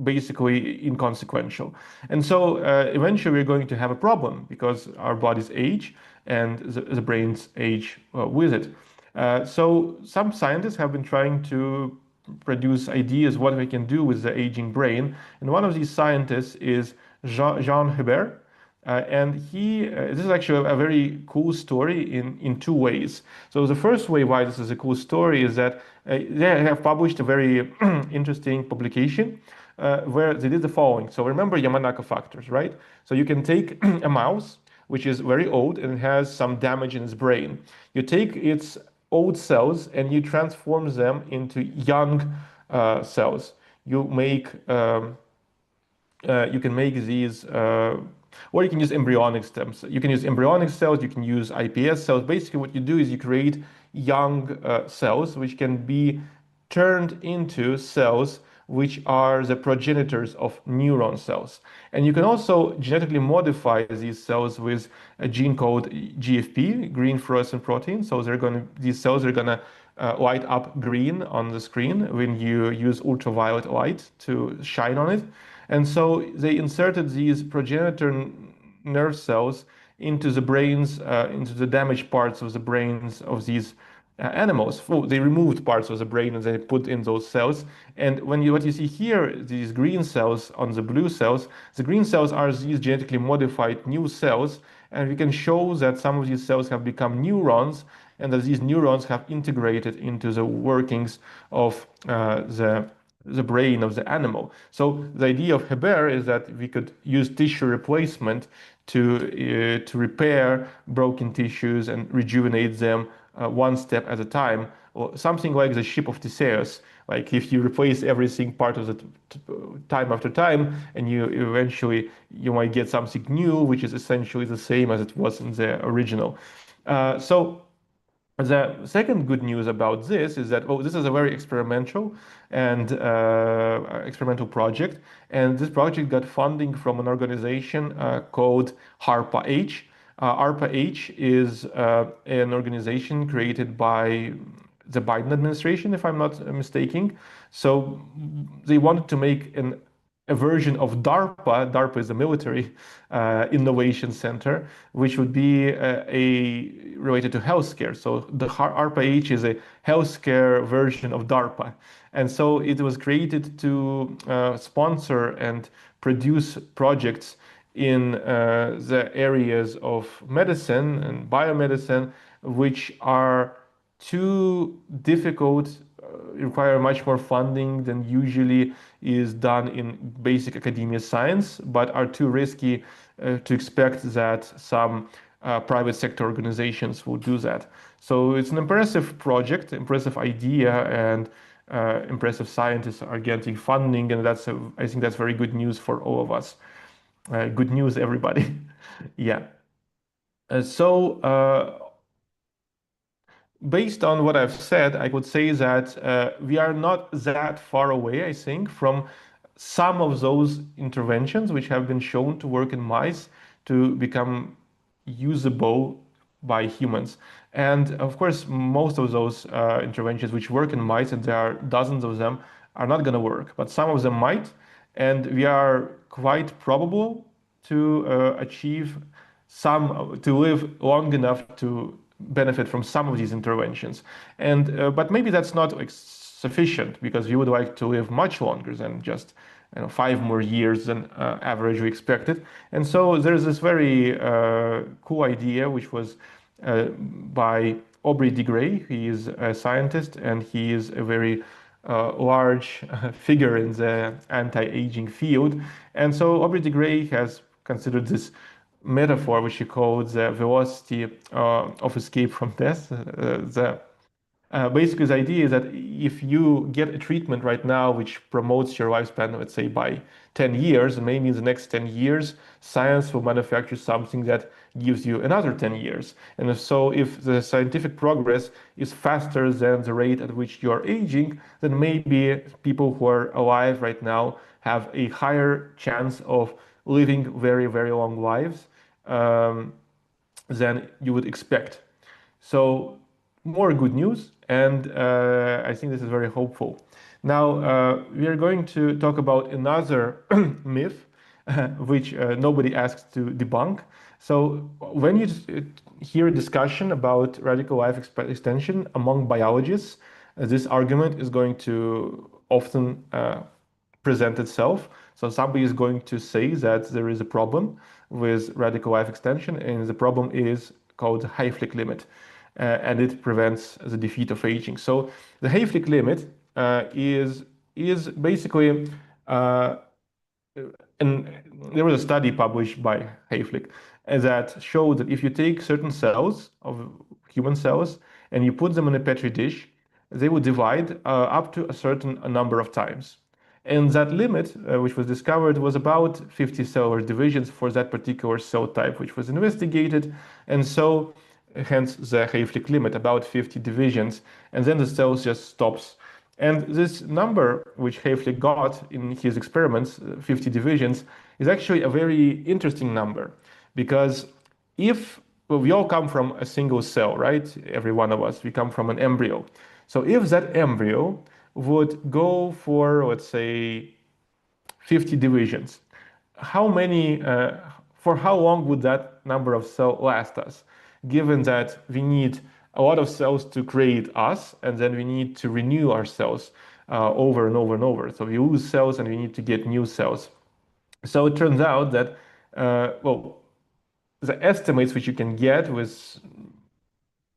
basically inconsequential. And so eventually we're going to have a problem because our bodies age and the brains age with it. So some scientists have been trying to produce ideas what we can do with the aging brain. And one of these scientists is Jean Hebert. This is actually a very cool story in two ways. So the first way why this is a cool story is that they have published a very interesting publication where they did the following. So remember Yamanaka factors, right? So you can take a mouse, which is very old and has some damage in its brain. You take its old cells and you transform them into young cells. You can make these, or you can use embryonic stem cells. You can use embryonic cells, you can use iPS cells. Basically, what you do is you create young cells which can be turned into cells which are the progenitors of neuron cells. And you can also genetically modify these cells with a gene called GFP, green fluorescent protein. So these cells are gonna light up green on the screen when you use ultraviolet light to shine on it. And so they inserted these progenitor nerve cells into the brains, into the damaged parts of the brains of these animals. They removed parts of the brain and they put in those cells. And what you see here, these green cells on the blue cells, the green cells are these genetically modified new cells. And we can show that some of these cells have become neurons, and that these neurons have integrated into the workings of the brain of the animal. So the idea of Hebert is that we could use tissue replacement to repair broken tissues and rejuvenate them one step at a time, or something like the ship of Theseus. Like if you replace everything part of the time after time, and you eventually you might get something new, which is essentially the same as it was in the original. So the second good news about this is that, oh, this is a very experimental project, and this project got funding from an organization called HARPA-H. HARPA-H is an organization created by the Biden administration, if I'm not mistaken. So they wanted to make a version of DARPA. DARPA is a military innovation center, which would be related to healthcare. So the ARPA-H is a healthcare version of DARPA. And so it was created to sponsor and produce projects in the areas of medicine and biomedicine, which are too difficult, require much more funding than usually is done in basic academia science, but are too risky to expect that some private sector organizations will do that. So it's an impressive project, impressive idea, and impressive scientists are getting funding, and I think that's very good news for all of us. Good news, everybody. Yeah. Based on what I've said, I would say that we are not that far away, I think, from some of those interventions which have been shown to work in mice to become usable by humans. And of course, most of those interventions which work in mice, and there are dozens of them, are not going to work, but some of them might. And we are quite probable to to live long enough to benefit from some of these interventions. And but maybe that's not like sufficient, because we would like to live much longer than just 5 more years than average expected. And so there's this very cool idea, which was by Aubrey de Grey. He is a scientist, and he is a very large figure in the anti-aging field. And so Aubrey de Grey has considered this metaphor, which he called the velocity of escape from death. Basically, the idea is that if you get a treatment right now which promotes your lifespan, let's say by 10 years, and maybe in the next 10 years, science will manufacture something that gives you another 10 years. And if the scientific progress is faster than the rate at which you're aging, then maybe people who are alive right now have a higher chance of living very, very long lives than you would expect. So more good news, and I think this is very hopeful. Now, we are going to talk about another myth, which nobody asked to debunk. So when you hear a discussion about radical life extension among biologists, this argument is going to often present itself. So somebody is going to say that there is a problem with radical life extension, and the problem is called the Hayflick limit, and it prevents the defeat of aging. So the Hayflick limit is basically and there was a study published by Hayflick that showed that if you take certain cells of human cells and you put them in a petri dish, they would divide up to a certain number of times. And that limit, which was discovered, was about 50 cellular divisions for that particular cell type, which was investigated. And so, hence the Hayflick limit, about 50 divisions. And then the cell just stops. And this number, which Hayflick got in his experiments, 50 divisions, is actually a very interesting number. Because we all come from a single cell, right? Every one of us, we come from an embryo. So if that embryo would go for, let's say, 50 divisions, for how long would that number of cells last us? Given that we need a lot of cells to create us, and then we need to renew our cells over and over and over. So we lose cells and we need to get new cells. So it turns out that, the estimates which you can get with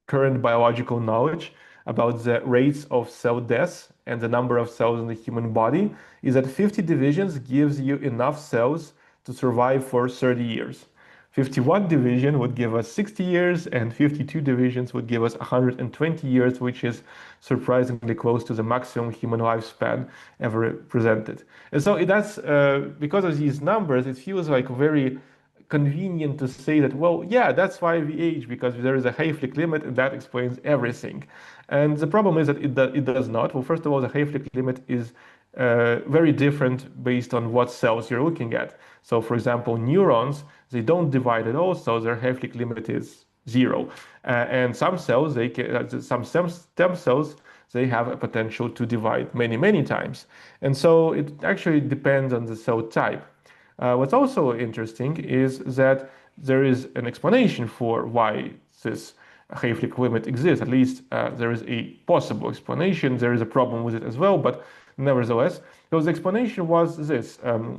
current biological knowledge about the rates of cell death and the number of cells in the human body is that 50 divisions gives you enough cells to survive for 30 years. 51 division would give us 60 years, and 52 divisions would give us 120 years, which is surprisingly close to the maximum human lifespan ever presented. And so that's because of these numbers, it feels like very convenient to say that, well, yeah, that's why we age, because there is a Hayflick limit and that explains everything. And the problem is that it does not. Well, first of all, the Hayflick limit is very different based on what cells you're looking at. So, for example, neurons, they don't divide at all, so their Hayflick limit is zero. And some cells, some stem cells, they have a potential to divide many, many times. And so it actually depends on the cell type. What's also interesting is that there is an explanation for why this Hayflick limit exists. At least there is a possible explanation. There is a problem with it as well, but nevertheless, because the explanation was this.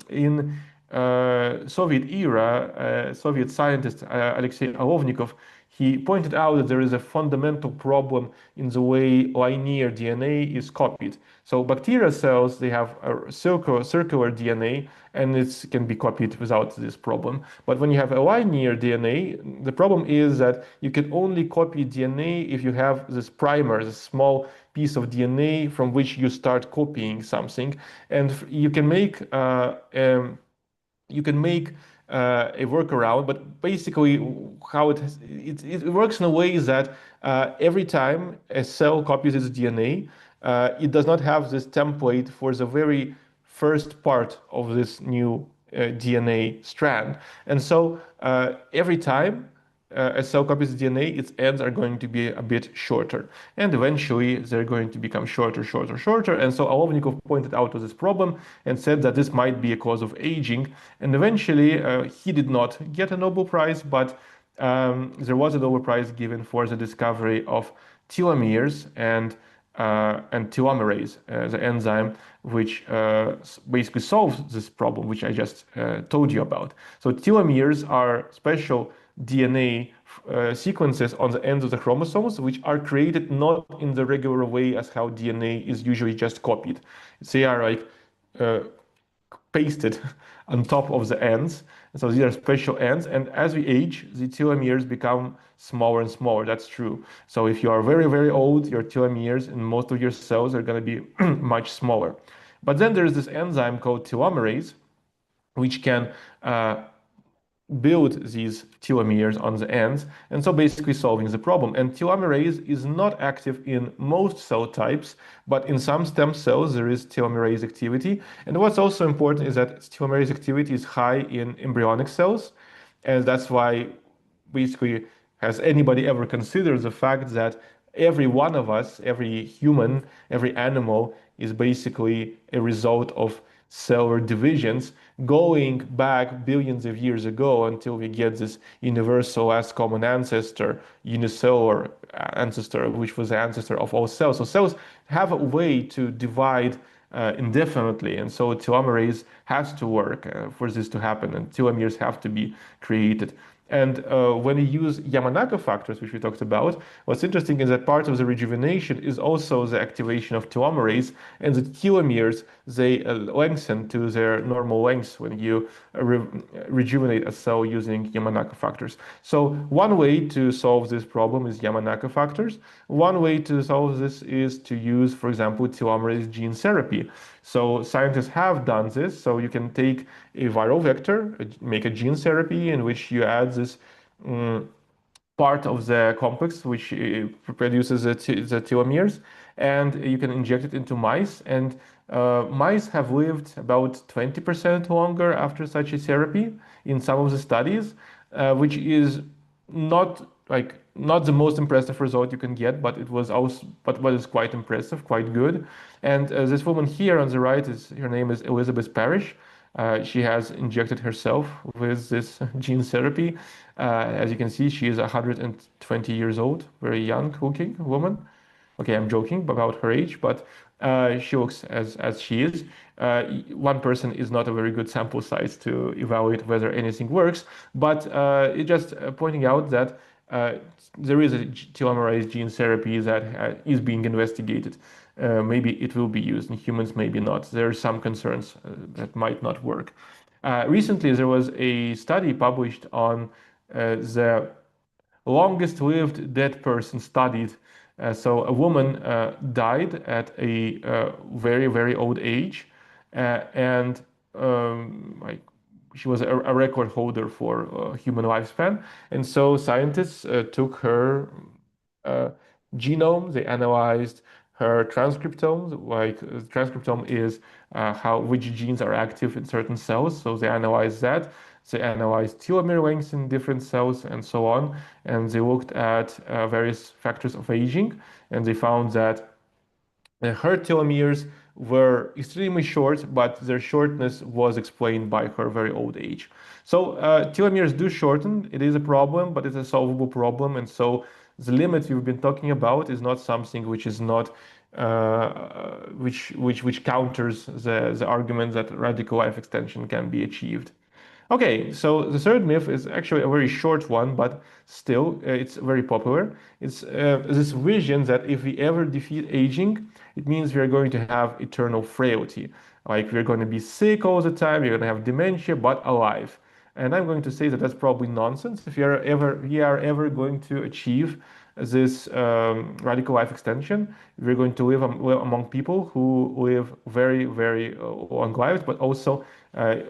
In Soviet era, Soviet scientist Alexei Alovnikov, he pointed out that there is a fundamental problem in the way linear DNA is copied. So bacteria cells, they have a circular DNA, and it can be copied without this problem. But when you have a linear DNA, the problem is that you can only copy DNA if you have this primer, this small piece of DNA from which you start copying something, and you can make a workaround, but basically how it works in a way that every time a cell copies its DNA, it does not have this template for the very first part of this new DNA strand. And so every time a cell copies DNA, its ends are going to be a bit shorter. And eventually they're going to become shorter, shorter, shorter. And so Alovnikov pointed out to this problem and said that this might be a cause of aging. And eventually he did not get a Nobel Prize, but there was a Nobel Prize given for the discovery of telomeres and telomerase, the enzyme which basically solves this problem, which I just told you about. So telomeres are special DNA sequences on the ends of the chromosomes, which are created not in the regular way as how DNA is usually just copied. They are like pasted on top of the ends. So these are special ends. And as we age, the telomeres become smaller and smaller. That's true. So if you are very, very old, your telomeres and most of your cells are going to be much smaller. But then there's this enzyme called telomerase, which can build these telomeres on the ends, and so basically solving the problem. And telomerase is not active in most cell types, but in some stem cells there is telomerase activity. And what's also important is that telomerase activity is high in embryonic cells, and that's why basically, has anybody ever considered the fact that every one of us, every human, every animal is basically a result of cellular divisions going back billions of years ago until we get this universal last common ancestor, unicellular ancestor, which was the ancestor of all cells. So cells have a way to divide indefinitely, and so telomerase has to work for this to happen, and telomeres have to be created. And when you use Yamanaka factors, which we talked about, what's interesting is that part of the rejuvenation is also the activation of telomerase, and the telomeres, they lengthen to their normal lengths when you rejuvenate a cell using Yamanaka factors. So one way to solve this problem is Yamanaka factors. One way to solve this is to use, for example, telomerase gene therapy. So scientists have done this. So you can take a viral vector, make a gene therapy in which you add this part of the complex which produces the telomeres, and you can inject it into mice. And mice have lived about 20% longer after such a therapy in some of the studies, which is not the most impressive result you can get, but it was also but what is quite impressive, quite good. And this woman here on the right her name is Elizabeth Parrish. She has injected herself with this gene therapy. As you can see, she is 120 years old, very young looking woman. Okay, I'm joking about her age, but she looks as she is. One person is not a very good sample size to evaluate whether anything works, but it just pointing out that there is a telomerase gene therapy that is being investigated. Maybe it will be used in humans, maybe not. There are some concerns that might not work. Recently, there was a study published on the longest lived dead person studied. So a woman died at a very, very old age, and like she was a record holder for human lifespan. And so scientists took her uh, genome, they analyzed her transcriptome. Like transcriptome is how which genes are active in certain cells. So they analyzed that. They analyzed telomere lengths in different cells and so on. And they looked at various factors of aging, and they found that her telomeres were extremely short, but their shortness was explained by her very old age. So telomeres do shorten. It is a problem, but it's a solvable problem. And so the limit you've been talking about is not something which is not which counters the argument that radical life extension can be achieved. Okay, so the third myth is actually a very short one, but still it's very popular. It's this vision that if we ever defeat aging, it means we are going to have eternal frailty. Like we're going to be sick all the time, we're going to have dementia, but alive. And I'm going to say that that's probably nonsense. If we are ever going to achieve this radical life extension, we're going to live among people who live very, very long lives. But also,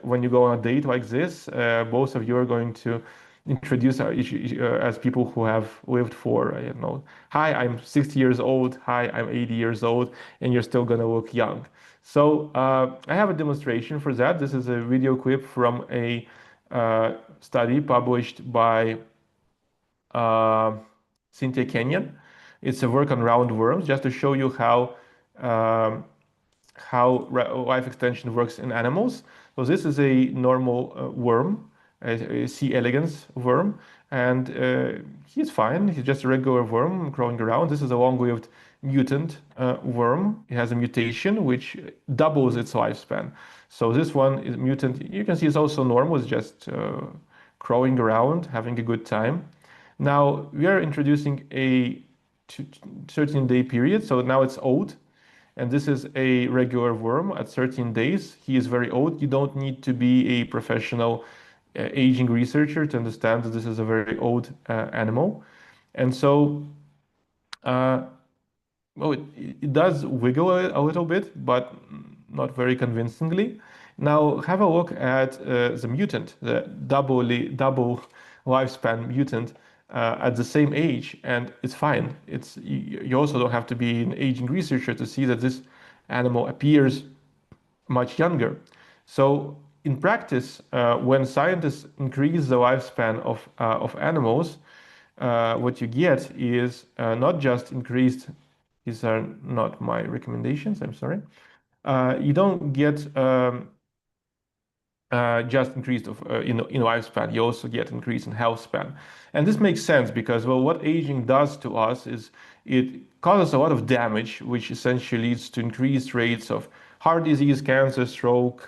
when you go on a date like this, both of you are going to introduce as people who have lived for, I don't know, hi, I'm 60 years old, hi, I'm 80 years old, and you're still going to look young. So I have a demonstration for that. This is a video clip from a study published by uh, Cynthia Kenyon. It's a work on roundworms, just to show you um, how life extension works in animals. So this is a normal worm, a C. elegans worm, and he's fine. He's just a regular worm crawling around. This is a long-lived mutant worm. It has a mutation which doubles its lifespan. So this one is mutant. You can see it's also normal. It's just crawling around, having a good time. Now we are introducing a 13-day period. So now it's old. And this is a regular worm at 13 days. He is very old. You don't need to be a professional aging researcher to understand that this is a very old animal. And so, uh, well, it does wiggle a little bit, but not very convincingly. Now, have a look at the mutant, the double lifespan mutant at the same age, and it's fine. You also don't have to be an aging researcher to see that this animal appears much younger. So in practice, when scientists increase the lifespan of animals, what you get is not just increased. These are not my recommendations. I'm sorry. You don't get just increase of in lifespan. You also get increase in health span, and this makes sense because well, what aging does to us is it causes a lot of damage, which essentially leads to increased rates of heart disease, cancer, stroke,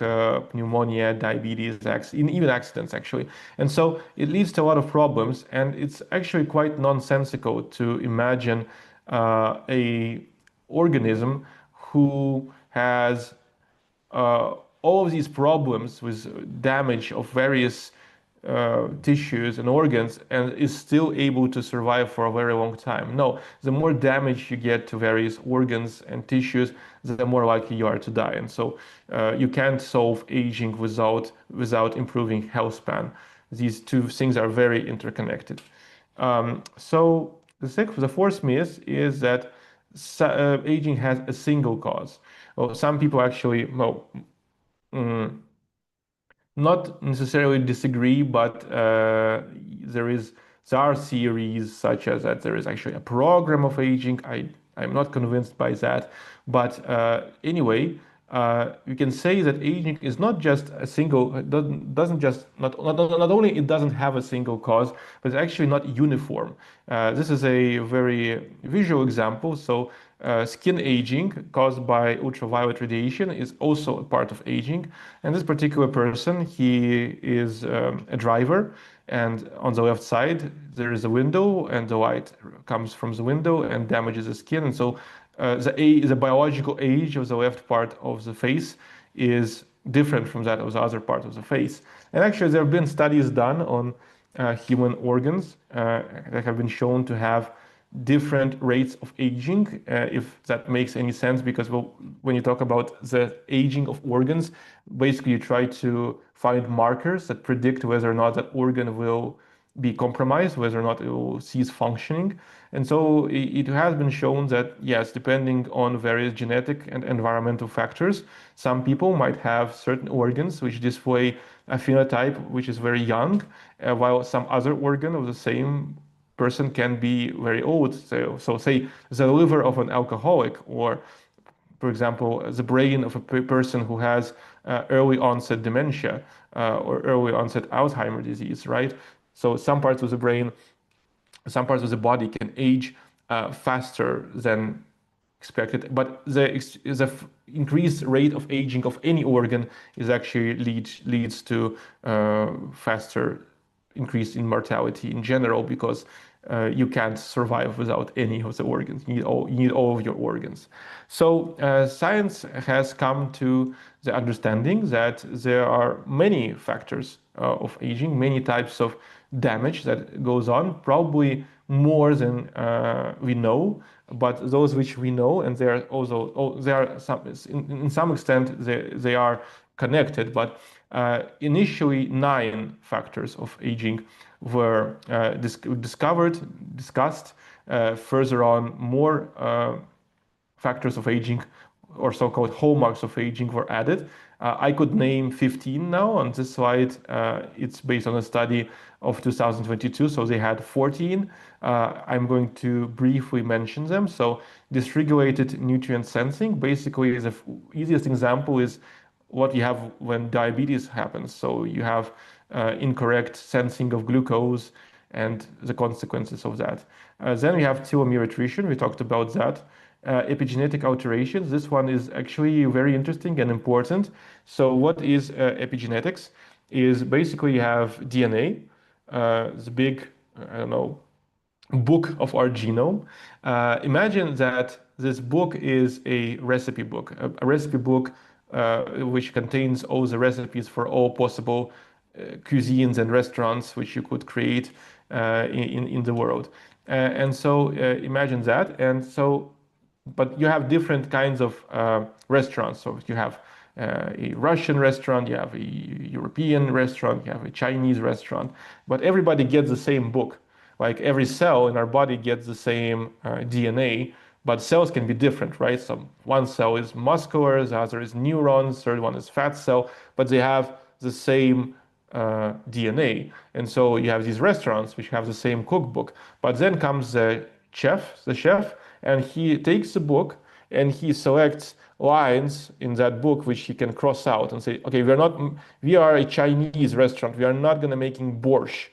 pneumonia, diabetes, even accidents actually. And so it leads to a lot of problems, and it's actually quite nonsensical to imagine a organism who has uh, all of these problems with damage of various tissues and organs and is still able to survive for a very long time. No, the more damage you get to various organs and tissues, the more likely you are to die. And so you can't solve aging without improving health span. These two things are very interconnected. So the fourth myth is that aging has a single cause. Well, some people actually, well, mm, not necessarily disagree, but there are theories such as that there is actually a program of aging. I'm not convinced by that, but anyway, you can say that aging is not just a single. It doesn't just not only it doesn't have a single cause, but it's actually not uniform. This is a very visual example. So skin aging caused by ultraviolet radiation is also a part of aging. And this particular person, he is a driver, and on the left side there is a window, and the light comes from the window and damages the skin. And so the biological age of the left part of the face is different from that of the other part of the face. And actually, there have been studies done on human organs that have been shown to have different rates of aging, if that makes any sense, because well, when you talk about the aging of organs, basically you try to find markers that predict whether or not that organ will be compromised, whether or not it will cease functioning. And so it has been shown that, yes, depending on various genetic and environmental factors, some people might have certain organs which display a phenotype which is very young, while some other organ of the same person can be very old. So say the liver of an alcoholic, or for example, the brain of a person who has early onset dementia or early onset Alzheimer's disease, right? So some parts of the brain, some parts of the body can age faster than expected, but the increased rate of aging of any organ is actually leads to faster increase in mortality in general, because you can't survive without any of the organs. You need all of your organs. So science has come to the understanding that there are many factors of aging, many types of damage that goes on, probably more than we know, but those which we know, and they are also they are some in some extent they are connected, but initially 9 factors of aging were discovered, discussed. Further on, more factors of aging, or so-called hallmarks of aging, were added. I could name 15 now on this slide. It's based on a study of 2022, so they had 14. I'm going to briefly mention them. So dysregulated nutrient sensing, basically the easiest example is what you have when diabetes happens. So you have incorrect sensing of glucose and the consequences of that. Then we have telomere attrition. We talked about that. Epigenetic alterations. This one is actually very interesting and important. So what is epigenetics? Is basically you have DNA, the big, I don't know, book of our genome. Imagine that this book is a recipe book, a recipe book which contains all the recipes for all possible cuisines and restaurants which you could create in the world. And so imagine that. And so, but you have different kinds of restaurants. So you have a Russian restaurant, you have a European restaurant, you have a Chinese restaurant, but everybody gets the same book. Like every cell in our body gets the same DNA, but cells can be different, right? So one cell is muscular, the other is neurons, third one is fat cell, but they have the same DNA. And so you have these restaurants which have the same cookbook, but then comes the chef, and he takes the book and he selects lines in that book which he can cross out and say, okay, we are a Chinese restaurant, we are not going to making borscht,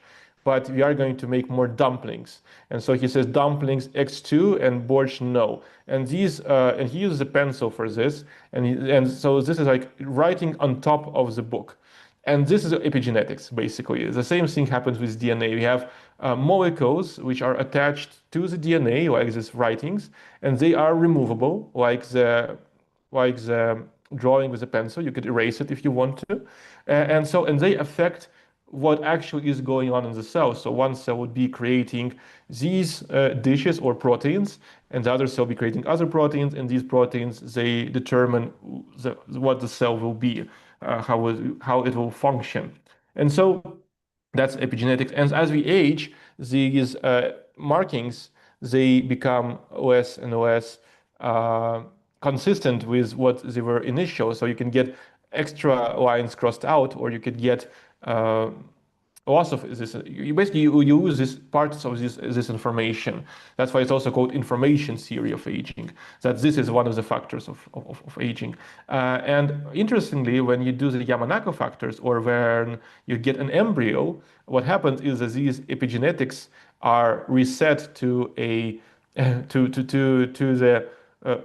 but we are going to make more dumplings. And so he says dumplings X2 and borscht no. And and he uses a pencil for this. And so this is like writing on top of the book. And this is epigenetics, basically. The same thing happens with DNA. We have molecules which are attached to the DNA, like these writings, and they are removable, like the drawing with a pencil. You could erase it if you want to. And they affect what actually is going on in the cell. So one cell would be creating these dishes or proteins, and the other cell will be creating other proteins, and these proteins, they determine what the cell will be, how it will function. And so that's epigenetics. And as we age, these markings, they become less and less consistent with what they were initial. So you can get extra lines crossed out, or you could get loss of this. You basically you use these parts of this information. That's why it's also called information theory of aging. That this is one of the factors of aging. And interestingly, when you do the Yamanaka factors, or when you get an embryo, what happens is that these epigenetics are reset to a to the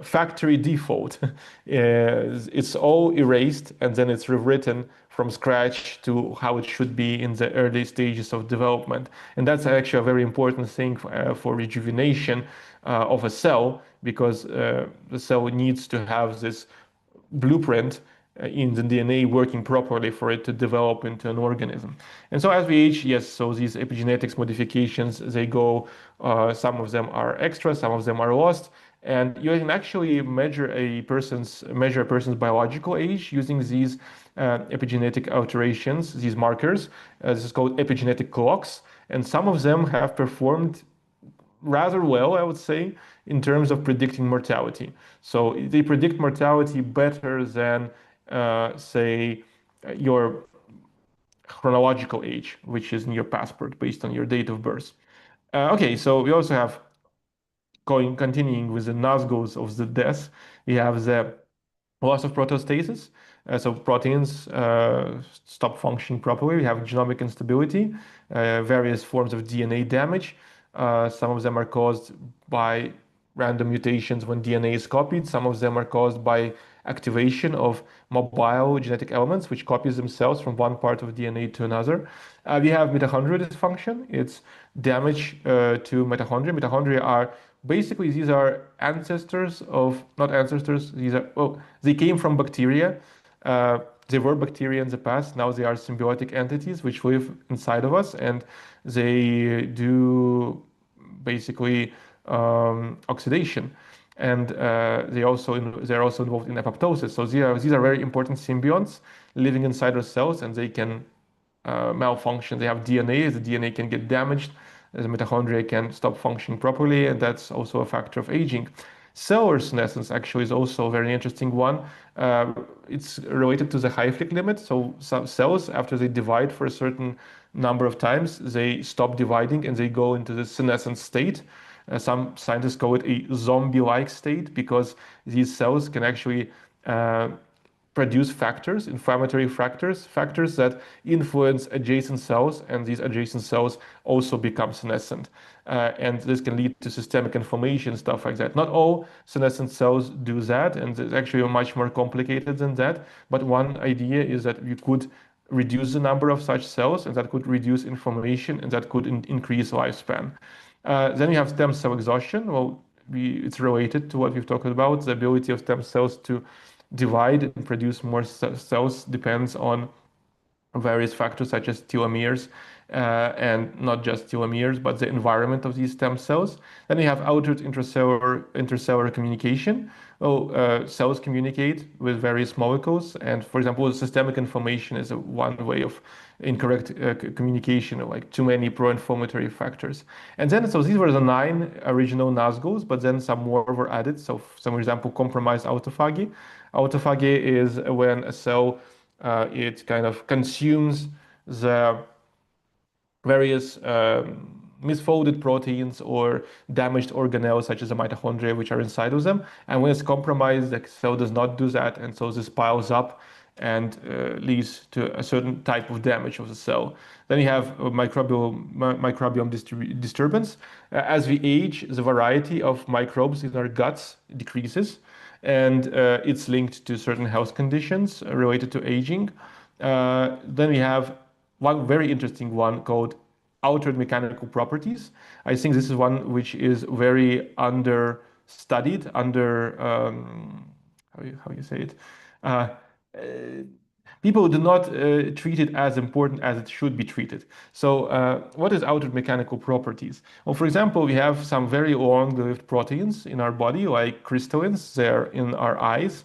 factory default. It's all erased and then it's rewritten from scratch to how it should be in the early stages of development. And that's actually a very important thing for rejuvenation of a cell, because the cell needs to have this blueprint in the DNA working properly for it to develop into an organism. And so as we age, yes, so these epigenetics modifications, they go, some of them are extra, some of them are lost. And you can actually measure a person's biological age using these epigenetic alterations, these markers. This is called epigenetic clocks. And some of them have performed rather well, I would say, in terms of predicting mortality. So they predict mortality better than, say, your chronological age, which is in your passport based on your date of birth. Okay, so we also have continuing with the Nazgûls of the death. We have the loss of proteostasis. So proteins stop functioning properly. We have genomic instability, various forms of DNA damage. Some of them are caused by random mutations when DNA is copied. Some of them are caused by activation of mobile genetic elements, which copies themselves from one part of DNA to another. We have mitochondrial dysfunction. It's damage to mitochondria. Mitochondria are basically, these are ancestors of, not ancestors, these are, well, they came from bacteria. They were bacteria in the past. Now they are symbiotic entities which live inside of us, and they do basically oxidation. And they're also involved in apoptosis. So these are very important symbionts living inside our cells, and they can malfunction. They have DNA. The DNA can get damaged. The mitochondria can stop functioning properly, and that's also a factor of aging. Cellular senescence actually is also a very interesting one. It's related to the Hayflick limit. So some cells, after they divide for a certain number of times, they stop dividing and they go into the senescent state. Some scientists call it a zombie-like state because these cells can actually produce factors, inflammatory factors that influence adjacent cells, and these adjacent cells also become senescent. And this can lead to systemic inflammation, stuff like that. Not all senescent cells do that, and it's actually much more complicated than that. But one idea is that you could reduce the number of such cells, and that could reduce inflammation, and that could increase lifespan. Then you have stem cell exhaustion. Well, it's related to what we've talked about. The ability of stem cells to divide and produce more cells depends on various factors such as telomeres, and not just telomeres, but the environment of these stem cells. Then you have altered intercellular communication. Well, cells communicate with various molecules, and for example, systemic inflammation is one way of incorrect communication, or like too many pro-inflammatory factors. And then, so these were the 9 original Nazgûls, but then some more were added. So, for example, compromised autophagy. Autophagy is when a cell it kind of consumes the various misfolded proteins or damaged organelles, such as the mitochondria, which are inside of them. And when it's compromised, the cell does not do that, and so this piles up and leads to a certain type of damage of the cell. Then you have microbiome disturbance. As we age, the variety of microbes in our guts decreases, and it's linked to certain health conditions related to aging. Then we have one very interesting one called altered mechanical properties. I think this is one which is very understudied, how you say it? Uh, uh, People do not treat it as important as it should be treated. So what is altered mechanical properties? Well, for example, we have some very long-lived proteins in our body, like crystallins. They're in our eyes.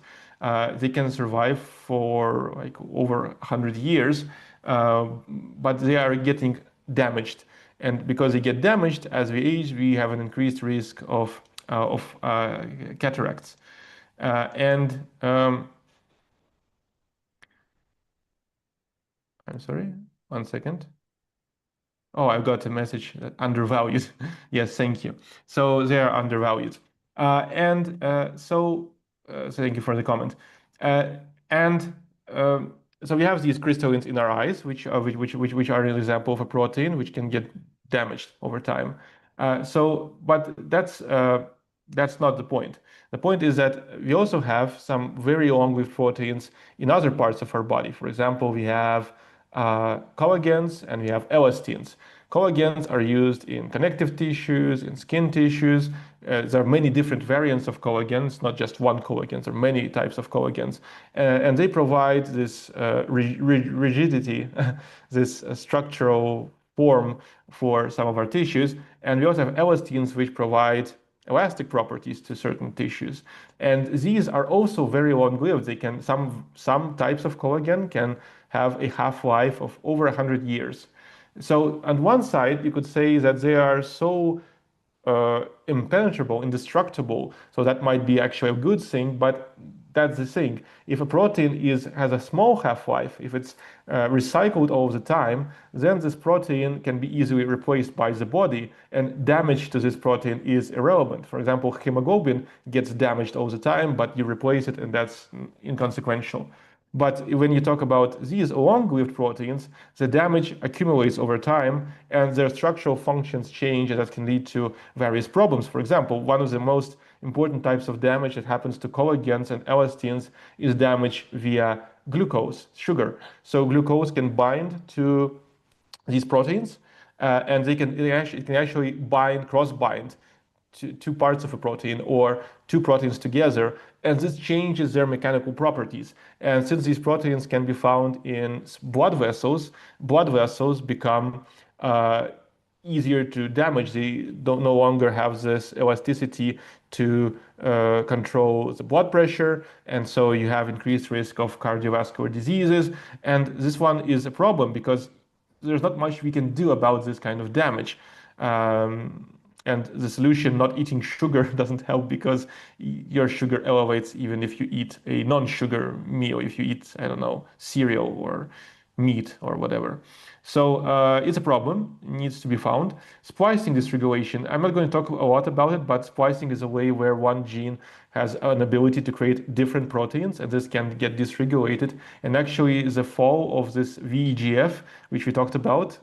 They can survive for like over 100 years, but they are getting damaged. And because they get damaged as we age, we have an increased risk of cataracts. And I'm sorry, 1 second. Oh, I got a message that undervalued. Yes, thank you. So they are undervalued. So thank you for the comment. And so we have these crystallins in our eyes, which are an example of a protein which can get damaged over time. But that's not the point. The point is that we also have some very long-lived proteins in other parts of our body. For example, we have collagens and we have elastins. Collagens are used in connective tissues, in skin tissues. There are many different variants of collagens, not just one collagen. There are many types of collagens, and they provide this rigidity, this structural form for some of our tissues. And we also have elastins, which provide elastic properties to certain tissues. And these are also very long-lived. They can some types of collagen can have a half-life of over 100 years. So on one side, you could say that they are so impenetrable, indestructible. So that might be actually a good thing, but that's the thing. If a protein has a small half-life, if it's recycled all the time, then this protein can be easily replaced by the body, and damage to this protein is irrelevant. For example, hemoglobin gets damaged all the time, but you replace it, and that's inconsequential. But when you talk about these long-lived proteins, the damage accumulates over time and their structural functions change, and that can lead to various problems. For example, one of the most important types of damage that happens to collagens and elastins is damage via glucose, sugar. So glucose can bind to these proteins, and it can actually cross-bind two parts of a protein or two proteins together, and this changes their mechanical properties. And since these proteins can be found in blood vessels become easier to damage. They don't no longer have this elasticity to control the blood pressure, and so you have increased risk of cardiovascular diseases. And this one is a problem because there's not much we can do about this kind of damage. And the solution, not eating sugar, doesn't help because your sugar elevates even if you eat a non-sugar meal, if you eat, I don't know, cereal or meat or whatever. So it's a problem, it needs to be found. Splicing dysregulation, I'm not going to talk a lot about it, but splicing is a way where one gene has an ability to create different proteins, and this can get dysregulated. And actually, the fall of this VEGF, which we talked about,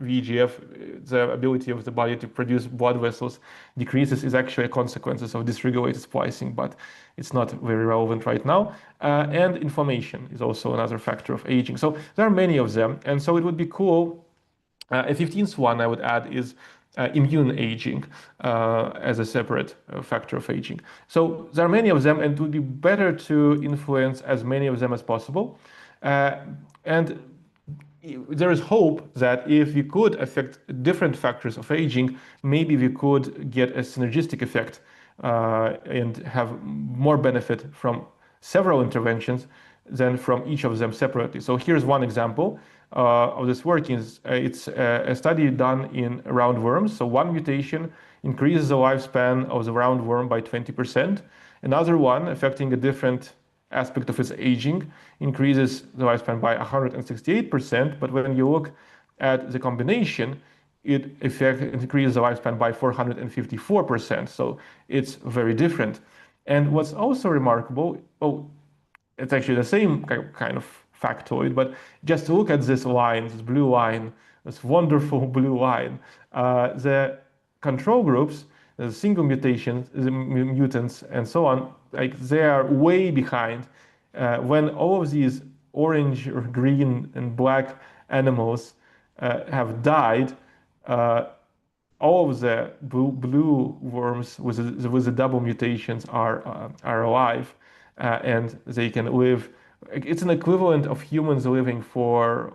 VEGF, the ability of the body to produce blood vessels decreases, is actually a consequence of dysregulated splicing, but it's not very relevant right now. And inflammation is also another factor of aging. So there are many of them, and so it would be cool. A 15th one I would add is immune aging as a separate factor of aging. So there are many of them, and it would be better to influence as many of them as possible. And there is hope that if we could affect different factors of aging, maybe we could get a synergistic effect and have more benefit from several interventions than from each of them separately. So here's one example of this work. It's a study done in roundworms. So one mutation increases the lifespan of the roundworm by 20%. Another one, affecting a different aspect of its aging, increases the lifespan by 168%. But when you look at the combination, it increases the lifespan by 454%. So it's very different. And what's also remarkable, it's actually the same kind of factoid, but just to look at this line, this blue line, this wonderful blue line, the control groups, the single mutations, the mutants, and so on, like they are way behind. When all of these orange or green and black animals have died, all of the blue worms with the double mutations are alive, and they can live. It's an equivalent of humans living for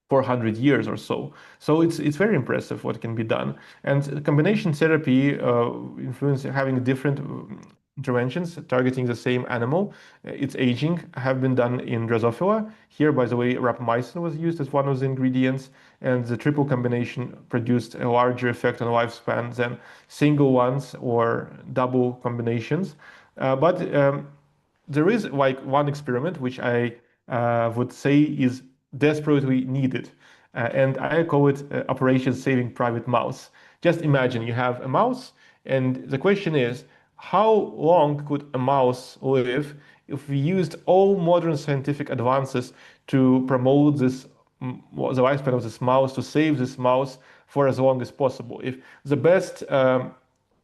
400 years or so. So it's very impressive what can be done. And combination therapy, having different interventions targeting the same animal, its aging, have been done in Drosophila. Here, by the way, rapamycin was used as one of the ingredients, and the triple combination produced a larger effect on lifespan than single ones or double combinations. But there is like one experiment which I would say is desperately needed. And I call it Operation Saving Private Mouse. Just imagine you have a mouse, and the question is, how long could a mouse live if we used all modern scientific advances to promote the lifespan of this mouse, to save this mouse for as long as possible? If the best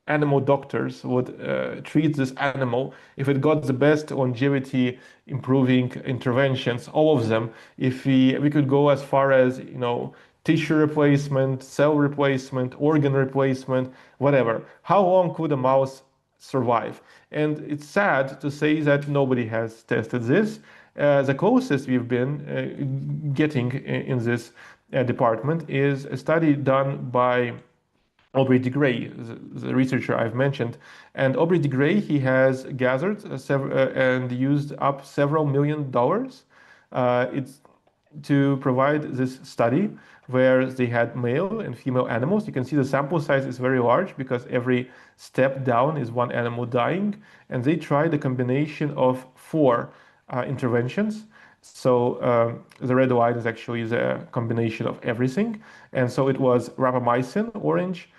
animal doctors would treat this animal if it got the best longevity improving interventions, all of them. If we could go as far as, tissue replacement, cell replacement, organ replacement, whatever. How long could a mouse survive? And it's sad to say that nobody has tested this. The closest we've been getting in this department is a study done by Aubrey de Grey, the researcher I've mentioned. And Aubrey de Grey, he has gathered and used up several $1 million. It's to provide this study where they had male and female animals. You can see the sample size is very large because every step down is one animal dying. And they tried a combination of four interventions. So the red line is actually the combination of everything. And so it was rapamycin, orange.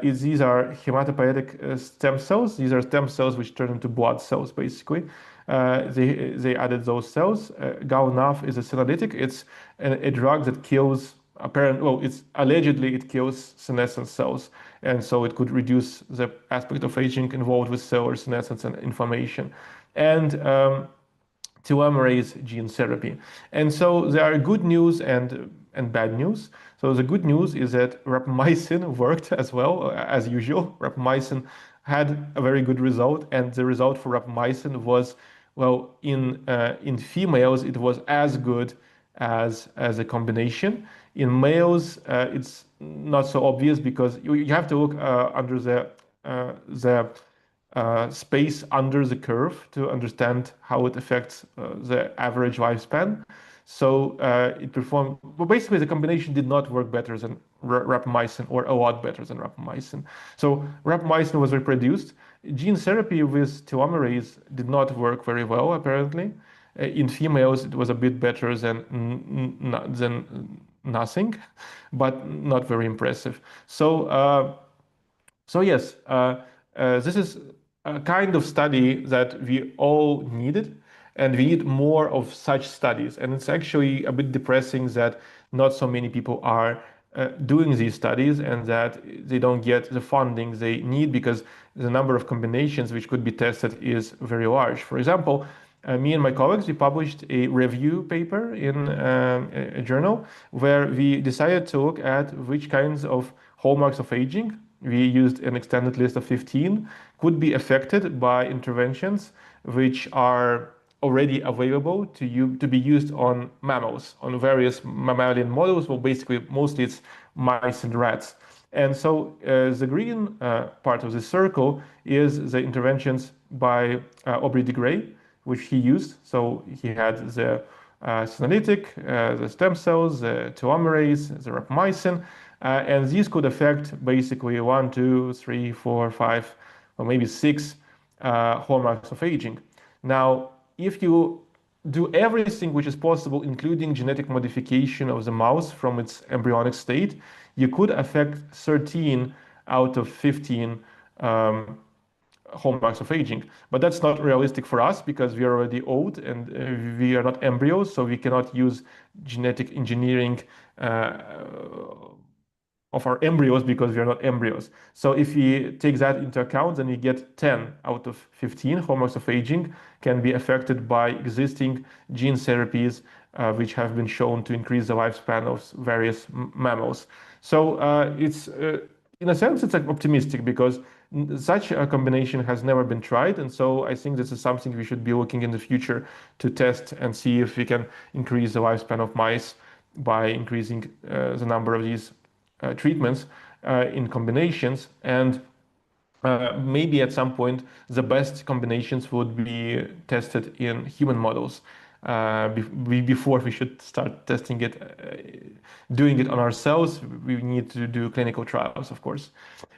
These are hematopoietic stem cells. These are stem cells which turn into blood cells, basically. They added those cells. GAO-NAF is a senolytic. It's a drug that kills it's allegedly it kills senescent cells, and so it could reduce the aspect of aging involved with cellular senescence and inflammation. And telomerase gene therapy. And so there are good news and bad news. So the good news is that rapamycin worked as well as usual. Rapamycin had a very good result, and the result for rapamycin was, well, in females it was as good as a combination. In males, it's not so obvious because you have to look under the space under the curve to understand how it affects the average lifespan. So it performed, well, basically the combination did not work better than rapamycin or a lot better than rapamycin. So rapamycin was reproduced. Gene therapy with telomerase did not work very well, apparently. In females, it was a bit better than nothing, but not very impressive. So yes, this is a kind of study that we all needed, and we need more of such studies. And it's actually a bit depressing that not so many people are doing these studies and that they don't get the funding they need because the number of combinations which could be tested is very large. For example, me and my colleagues, we published a review paper in a journal where we decided to look at which kinds of hallmarks of aging, we used an extended list of 15, could be affected by interventions which are already available to be used on mammals, on various mammalian models. Well, basically, mostly it's mice and rats. And so the green part of the circle is the interventions by Aubrey de Grey, which he used. So he had the senolytic, the stem cells, the telomerase, the rapamycin, and these could affect basically 1, 2, 3, 4, 5, or maybe 6 hallmarks of aging. Now, if you do everything which is possible, including genetic modification of the mouse from its embryonic state, you could affect 13 out of 15 hallmarks of aging. But that's not realistic for us because we are already old and we are not embryos, so we cannot use genetic engineering of our embryos because we are not embryos. So if we take that into account, then we get 10 out of 15 hallmarks of aging can be affected by existing gene therapies which have been shown to increase the lifespan of various mammals. So it's in a sense, it's optimistic because such a combination has never been tried. And so I think this is something we should be looking in the future to test and see if we can increase the lifespan of mice by increasing the number of these treatments in combinations. And maybe at some point, the best combinations would be tested in human models before we should start testing it, doing it on ourselves. We need to do clinical trials, of course.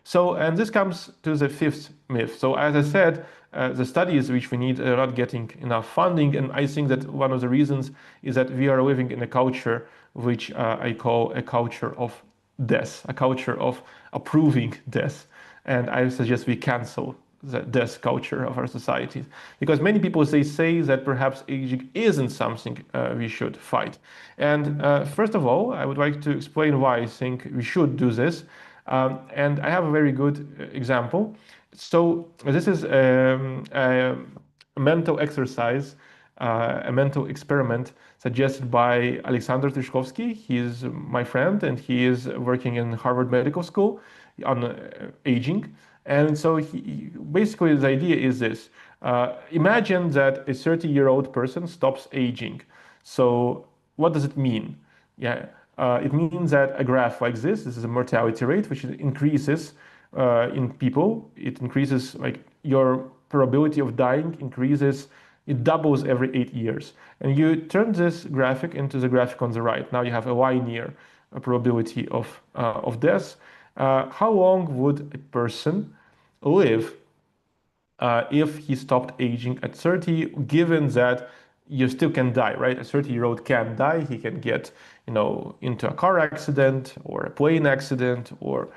So, and this comes to the fifth myth. So, as I said, the studies which we need are not getting enough funding. And I think that one of the reasons is that we are living in a culture which I call a culture of death, a culture of approving death. And I suggest we cancel the death culture of our society, because many people say that perhaps aging isn't something we should fight. And first of all, I would like to explain why I think we should do this. And I have a very good example. So this is a mental exercise, a mental experiment suggested by Alexander Tyszkowski. He is my friend, and he is working in Harvard Medical School on aging. And so basically, the idea is this. Imagine that a 30-year-old person stops aging. So what does it mean? Yeah, it means that a graph like this is a mortality rate, which increases in people. It increases, like, your probability of dying increases. It doubles every 8 years. And you turn this graphic into the graphic on the right. Now you have a linear probability of death. How long would a person live if he stopped aging at 30, given that you still can die, right? A 30-year-old can die. He can get, into a car accident or a plane accident or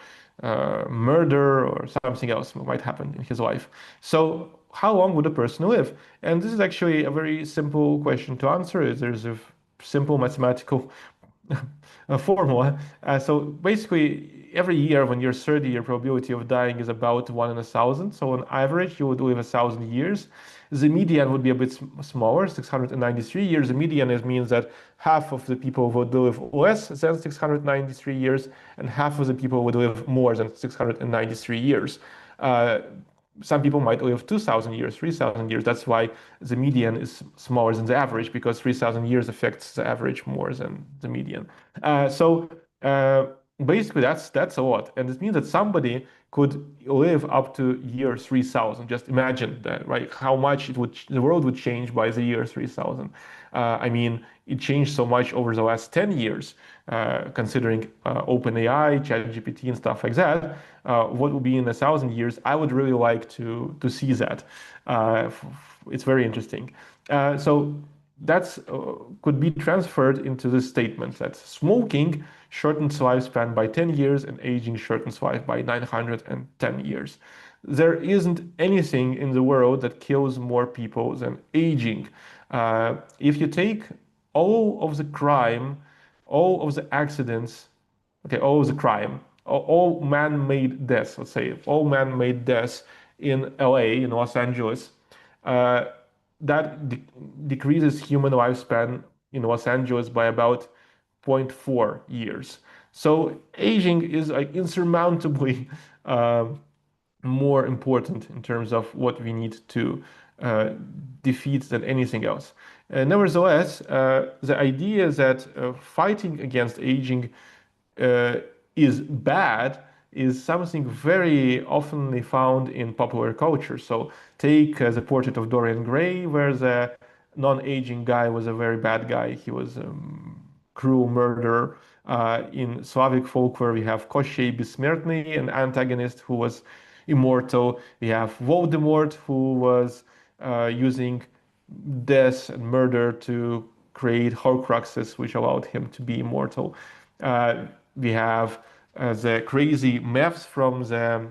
murder or something else might happen in his life. So how long would a person live? And this is actually a very simple question to answer. There's a simple mathematical a formula. So basically, every year when you're 30, your probability of dying is about 1 in 1,000. So on average, you would live 1,000 years. The median would be a bit smaller, 693 years. The median means that half of the people would live less than 693 years, and half of the people would live more than 693 years. Some people might live 2,000 years, 3,000 years. That's why the median is smaller than the average, because 3,000 years affects the average more than the median. So basically, that's a lot, and it means that somebody could live up to year 3,000. Just imagine that, right? How much the world would change by the year 3,000. I mean, it changed so much over the last 10 years, considering OpenAI, ChatGPT, and stuff like that. What will be in 1,000 years? I would really like to see that. It's very interesting. So that's could be transferred into this statement that smoking shortens lifespan by 10 years and aging shortens life by 910 years. There isn't anything in the world that kills more people than aging. If you take all of the crime, all of the accidents, okay, all of the crime, all man-made deaths, let's say, all man-made deaths in LA, in Los Angeles, uh, that decreases human lifespan in Los Angeles by about zero point 0.4 years. So aging is like insurmountably more important in terms of what we need to uh, defeat than anything else. Nevertheless, the idea that fighting against aging uh, is bad is something very often found in popular culture. So take the portrait of Dorian Gray, where the non-aging guy was a very bad guy. He was cruel murderer. In Slavic folklore, we have Koschei Besmертny, an antagonist who was immortal. We have Voldemort, who was using death and murder to create Horcruxes, which allowed him to be immortal. We have the crazy maths from the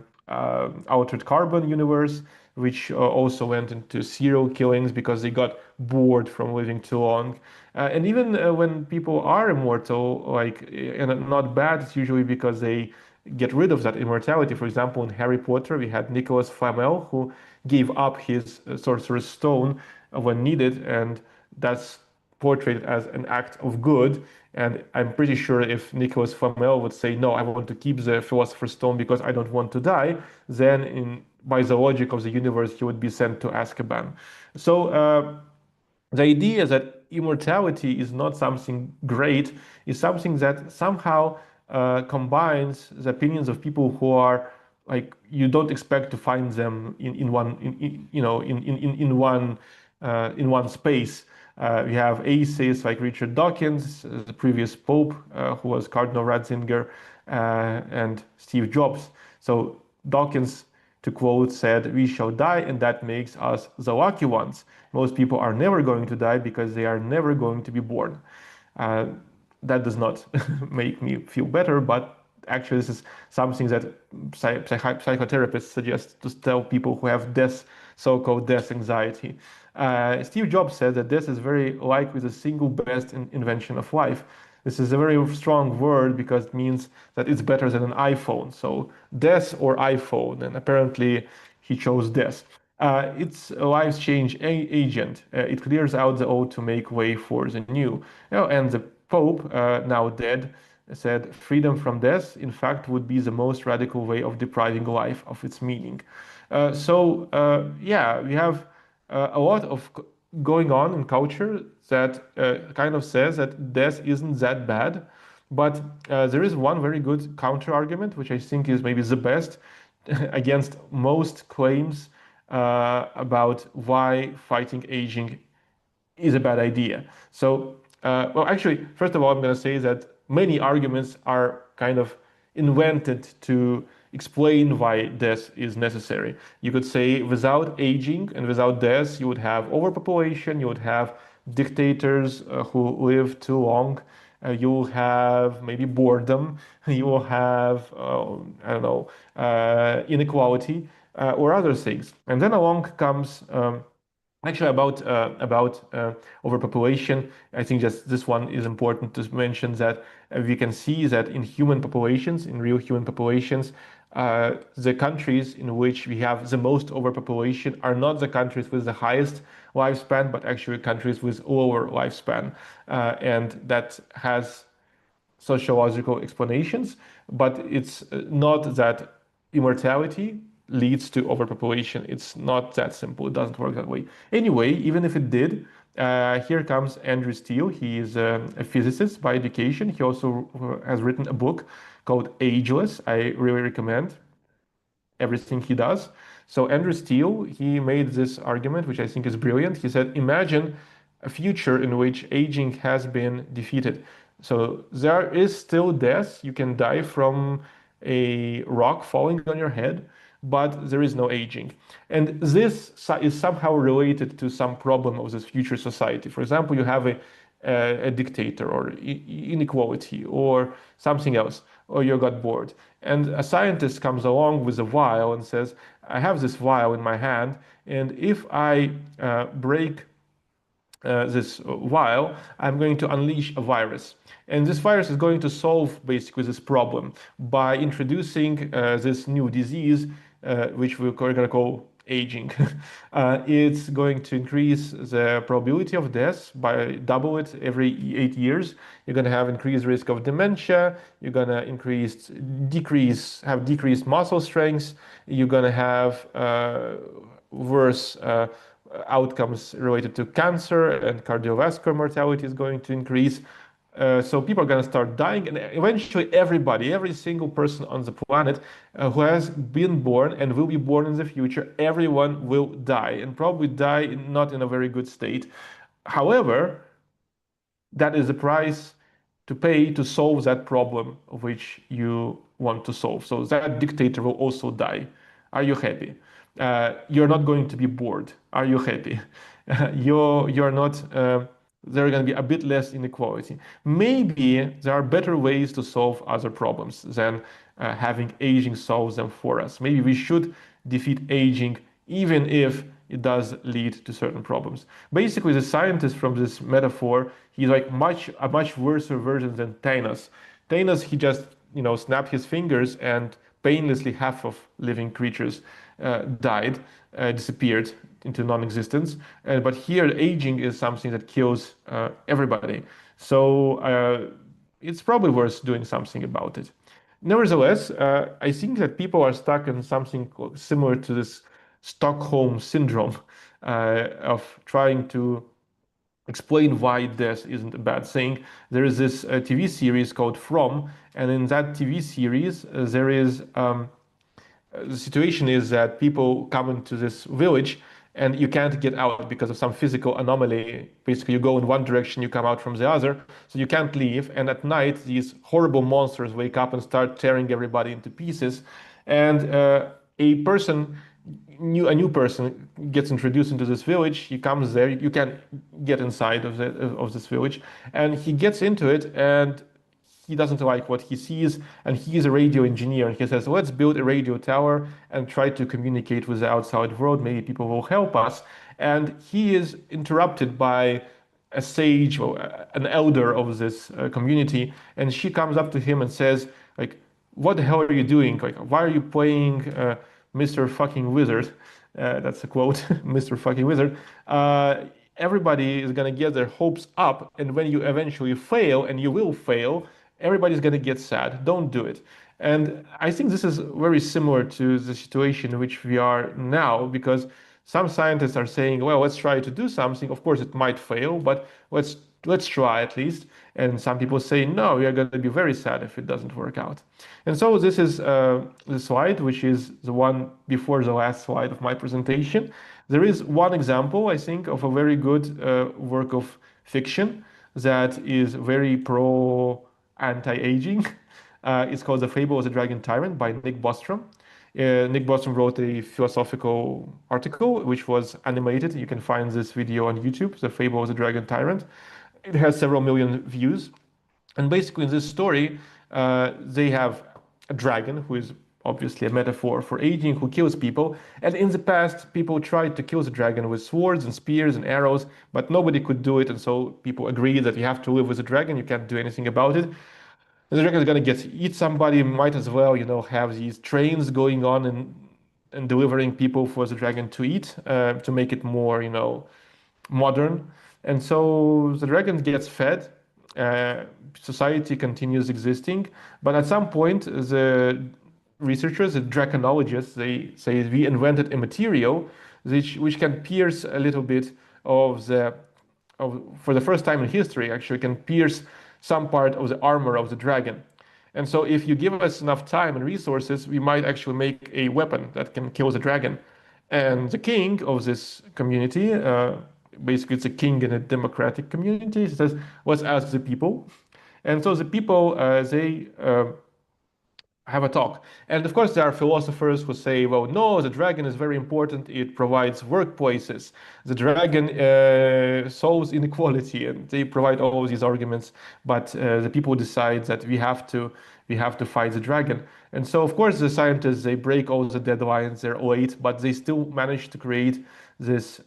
Altered Carbon universe, which also went into serial killings because they got bored from living too long. And even when people are immortal, like, and not bad, it's usually because they get rid of that immortality. For example, in Harry Potter, we had Nicholas Flamel, who gave up his Sorcerer's Stone when needed, and that's portrayed as an act of good. And I'm pretty sure if Nicholas Flamel would say, no, I want to keep the Philosopher's Stone because I don't want to die, then by the logic of the universe, he would be sent to Azkaban. So the idea that immortality is not something great is something that somehow combines the opinions of people who are, like, you don't expect to find them in one in one space. We have atheists like Richard Dawkins, the previous pope, who was Cardinal Ratzinger, and Steve Jobs. So Dawkins, to quote, said, "We shall die, and that makes us the lucky ones. Most people are never going to die because they are never going to be born." Uh, that does not make me feel better, but actually this is something that psychotherapists suggest to tell people who have death, so-called death anxiety. Steve Jobs said that this is very likely the single best invention of life. This is a very strong word because it means that it's better than an iPhone. So death or iPhone, and apparently he chose death. It's a life change agent. It clears out the old to make way for the new. And the Pope, now dead, said freedom from death, in fact, would be the most radical way of depriving life of its meaning. Yeah, we have a lot of going on in culture that kind of says that death isn't that bad. But there is one very good counter argument, which I think is maybe the best against most claims about why fighting aging is a bad idea. Well, actually, first of all, I'm going to say that many arguments are kind of invented to explain why death is necessary. You could say without aging and without death, you would have overpopulation, you would have dictators who live too long, you will have maybe boredom, you will have, I don't know, inequality or other things. And then along comes actually, about overpopulation, I think just this one is important to mention that we can see that in human populations, in real human populations, the countries in which we have the most overpopulation are not the countries with the highest lifespan, but actually countries with lower lifespan, and that has sociological explanations, but it's not that immortality leads to overpopulation. It's not that simple. It doesn't work that way. Anyway, even if it did, here comes Andrew Steele. He is a physicist by education. He also has written a book called Ageless. I really recommend everything he does. So Andrew Steele, he made this argument, which I think is brilliant. He said, imagine a future in which aging has been defeated. So there is still death. You can die from a rock falling on your head, but there is no aging. And this is somehow related to some problem of this future society. For example, you have a dictator or inequality or something else, or you got bored. And a scientist comes along with a vial and says, I have this vial in my hand, and if I break this vial, I'm going to unleash a virus. And this virus is going to solve basically this problem by introducing this new disease, which we're going to call aging. It's going to increase the probability of death by double it every 8 years. You're going to have increased risk of dementia. You're going to have decreased muscle strength. You're going to have worse outcomes related to cancer, and cardiovascular mortality is going to increase. So people are going to start dying, and eventually everybody, every single person on the planet who has been born and will be born in the future, everyone will die, and probably die not in a very good state. However, that is the price to pay to solve that problem which you want to solve. So that dictator will also die. Are you happy? You're not going to be bored. Are you happy? You're not. There are going to be a bit less inequality. Maybe there are better ways to solve other problems than having aging solve them for us. Maybe we should defeat aging, even if it does lead to certain problems. Basically, the scientist from this metaphor, he's like a much worse version than Thanos. Thanos, he just snapped his fingers and painlessly half of living creatures died, disappeared into non-existence. But here, aging is something that kills everybody. So it's probably worth doing something about it. Nevertheless, I think that people are stuck in something similar to this Stockholm syndrome of trying to explain why death isn't a bad thing. There is this TV series called From, and in that TV series, there is the situation is that people come into this village and you can't get out because of some physical anomaly. Basically, you go in one direction, you come out from the other, so you can't leave. And at night, these horrible monsters wake up and start tearing everybody into pieces. And a new person gets introduced into this village. He comes there. You can get inside of this village, and he gets into it, and he doesn't like what he sees, and he is a radio engineer, and he says, let's build a radio tower and try to communicate with the outside world. Maybe people will help us. And he is interrupted by a sage or an elder of this community, and she comes up to him and says, like, "What the hell are you doing? Like, why are you playing Mr. Fucking Wizard?" That's a quote, Mr. Fucking Wizard. Everybody is gonna get their hopes up, and when you eventually fail, and you will fail, everybody's gonna get sad. Don't do it. And I think this is very similar to the situation in which we are now, because some scientists are saying, well, let's try to do something. Of course, it might fail, but let's try at least. And some people say, no, we are going to be very sad if it doesn't work out. And so this is the slide, which is the one before the last slide of my presentation. There is one example, I think, of a very good work of fiction that is very pro anti-aging. It's called The Fable of the Dragon Tyrant by Nick Bostrom. Nick Bostrom wrote a philosophical article which was animated. You can find this video on YouTube, The Fable of the Dragon Tyrant. It has several million views. And basically, in this story, they have a dragon who is obviously a metaphor for aging, who kills people. And in the past, people tried to kill the dragon with swords and spears and arrows, but nobody could do it. And so people agreed that you have to live with the dragon, you can't do anything about it. The dragon is gonna get eat somebody. Might as well, have these trains going on and delivering people for the dragon to eat to make it more, modern. And so the dragon gets fed. Uh, Society continues existing, but at some point, the researchers, the draconologists, they say we invented a material which can pierce a little bit of the for the first time in history, actually can pierce some part of the armor of the dragon. And so if you give us enough time and resources, we might actually make a weapon that can kill the dragon. And the king of this community, basically it's a king in a democratic community, says, let's ask the people. And so the people, they have a talk. And of course, there are philosophers who say, well, no, the dragon is very important. It provides workplaces. The dragon solves inequality, and they provide all of these arguments. But the people decide that we have to fight the dragon. And so, of course, the scientists, they break all the deadlines. They're late, but they still manage to create this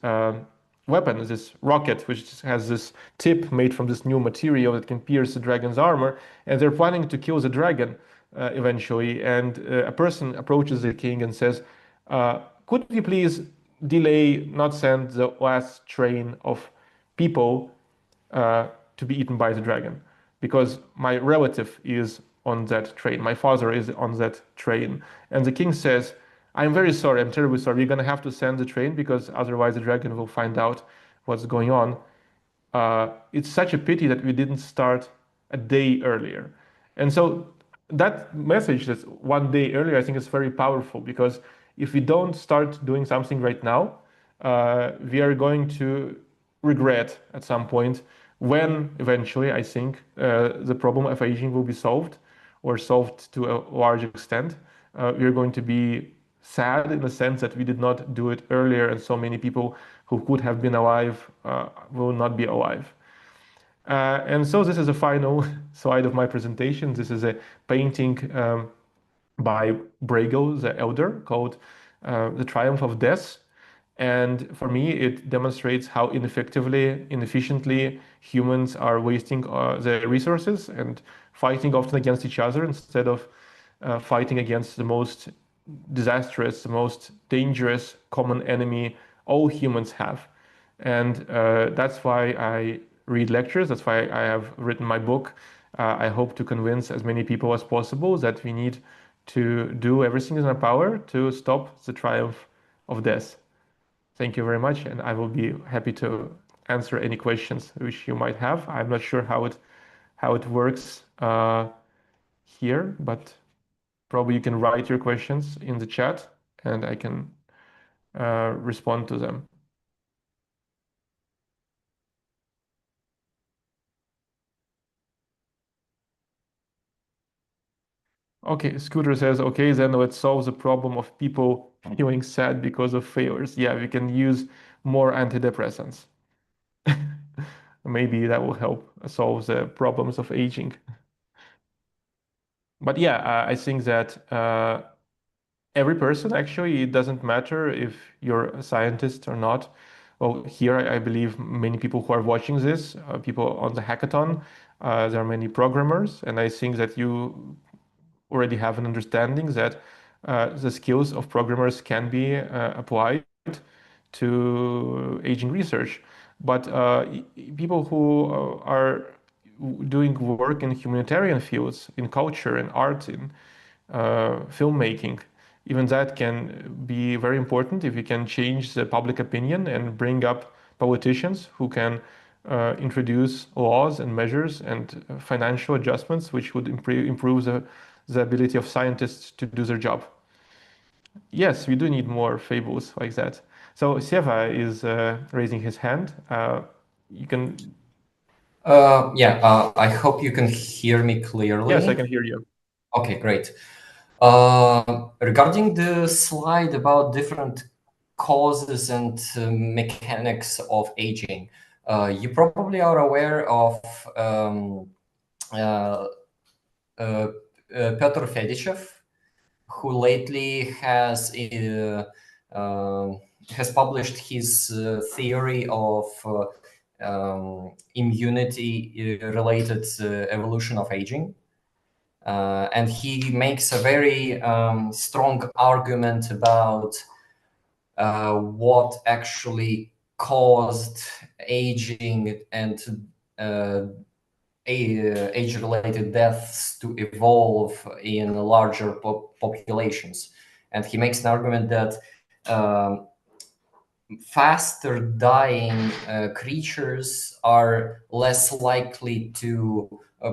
weapon, this rocket, which has this tip made from this new material that can pierce the dragon's armor. And they're planning to kill the dragon eventually. And a person approaches the king and says, could you please delay, not send the last train of people to be eaten by the dragon? Because my relative is on that train. My father is on that train. And the king says, I'm very sorry. I'm terribly sorry. You're going to have to send the train because otherwise the dragon will find out what's going on. It's such a pity that we didn't start a day earlier. And so that message that's one day earlier, I think is very powerful because if we don't start doing something right now, we are going to regret at some point when eventually, I think, the problem of aging will be solved or solved to a large extent. We're going to be sad in the sense that we did not do it earlier, and so many people who could have been alive will not be alive. And so this is the final slide of my presentation. This is a painting by Brago, the elder, called The Triumph of Death. And for me, it demonstrates how inefficiently humans are wasting their resources and fighting often against each other instead of fighting against the most disastrous, the most dangerous common enemy all humans have. And that's why I read lectures. That's why I have written my book. I hope to convince as many people as possible that we need to do everything in our power to stop the triumph of death. Thank you very much, and I will be happy to answer any questions which you might have. I'm not sure how it works here, but probably you can write your questions in the chat, and I can respond to them. Okay, Scooter says, okay, then let's solve the problem of people feeling sad because of failures. Yeah, we can use more antidepressants. Maybe that will help solve the problems of aging. But yeah, I think that every person actually, it doesn't matter if you're a scientist or not. Well, here I believe many people who are watching this, people on the hackathon, there are many programmers, and I think that you already have an understanding that the skills of programmers can be applied to aging research. But people who are doing work in humanitarian fields, in culture and art, in filmmaking, even that can be very important if you can change the public opinion and bring up politicians who can introduce laws and measures and financial adjustments which would improve the ability of scientists to do their job. Yes, we do need more fables like that. So Seva is raising his hand. You can, Yeah, I hope you can hear me yes, I clearly. can hear you. Okay, great. Regarding the slide about different causes and mechanics of aging, you probably are aware of um, uh, uh, Petr Fedichev, who lately has published his theory of immunity related evolution of aging. And he makes a very strong argument about what actually caused aging and uh, age-related deaths to evolve in larger populations. And he makes an argument that faster dying creatures are less likely to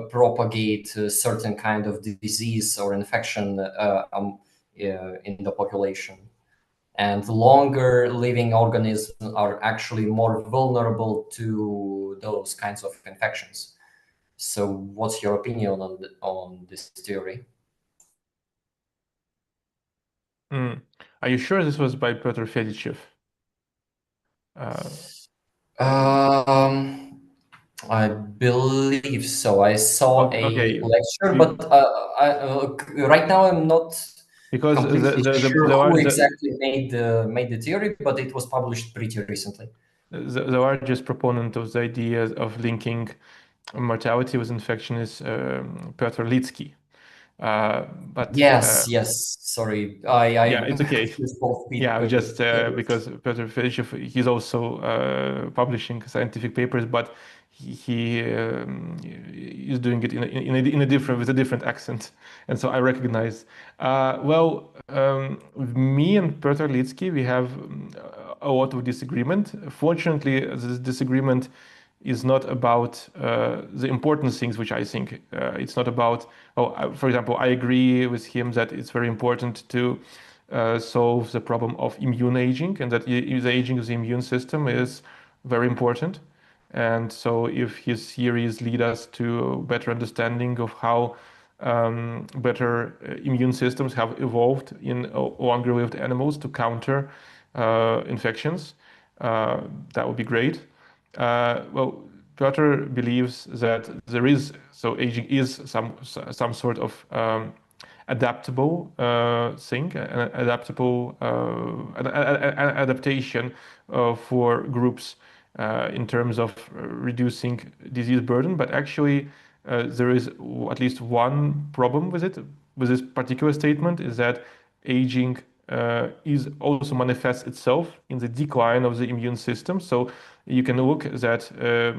propagate a certain kind of disease or infection in the population. And longer living organisms are actually more vulnerable to those kinds of infections. So, what's your opinion on this theory? Mm. Are you sure this was by Petr Fedichev? Uh, Um, I believe so. I saw a okay, lecture, be- but right now I'm not because completely sure the, who the, exactly made the theory, but it was published pretty recently. the largest proponent of the idea of linking mortality with infection is Petr Litsky. But Yes, yes. Sorry, I yeah, it's okay. confused both Yeah, just papers. because Petr Filichev, he's also publishing scientific papers, but he is doing it in a different with a different accent, and so I recognize. Me and Petr Litsky, we have a lot of disagreement. Fortunately, this disagreement is not about the important things, which I think it's not about. Oh, for example, I agree with him that it's very important to solve the problem of immune aging, and that the aging of the immune system is very important. And so, if his theories lead us to a better understanding of how better immune systems have evolved in longer-lived animals to counter infections, uh, that would be great. Well, Piotr believes that there is so aging is some sort of adaptable thing, an adaptable an adaptation for groups in terms of reducing disease burden. But actually, there is at least one problem with it, with this particular statement, is that aging is also manifests itself in the decline of the immune system. So you can look that the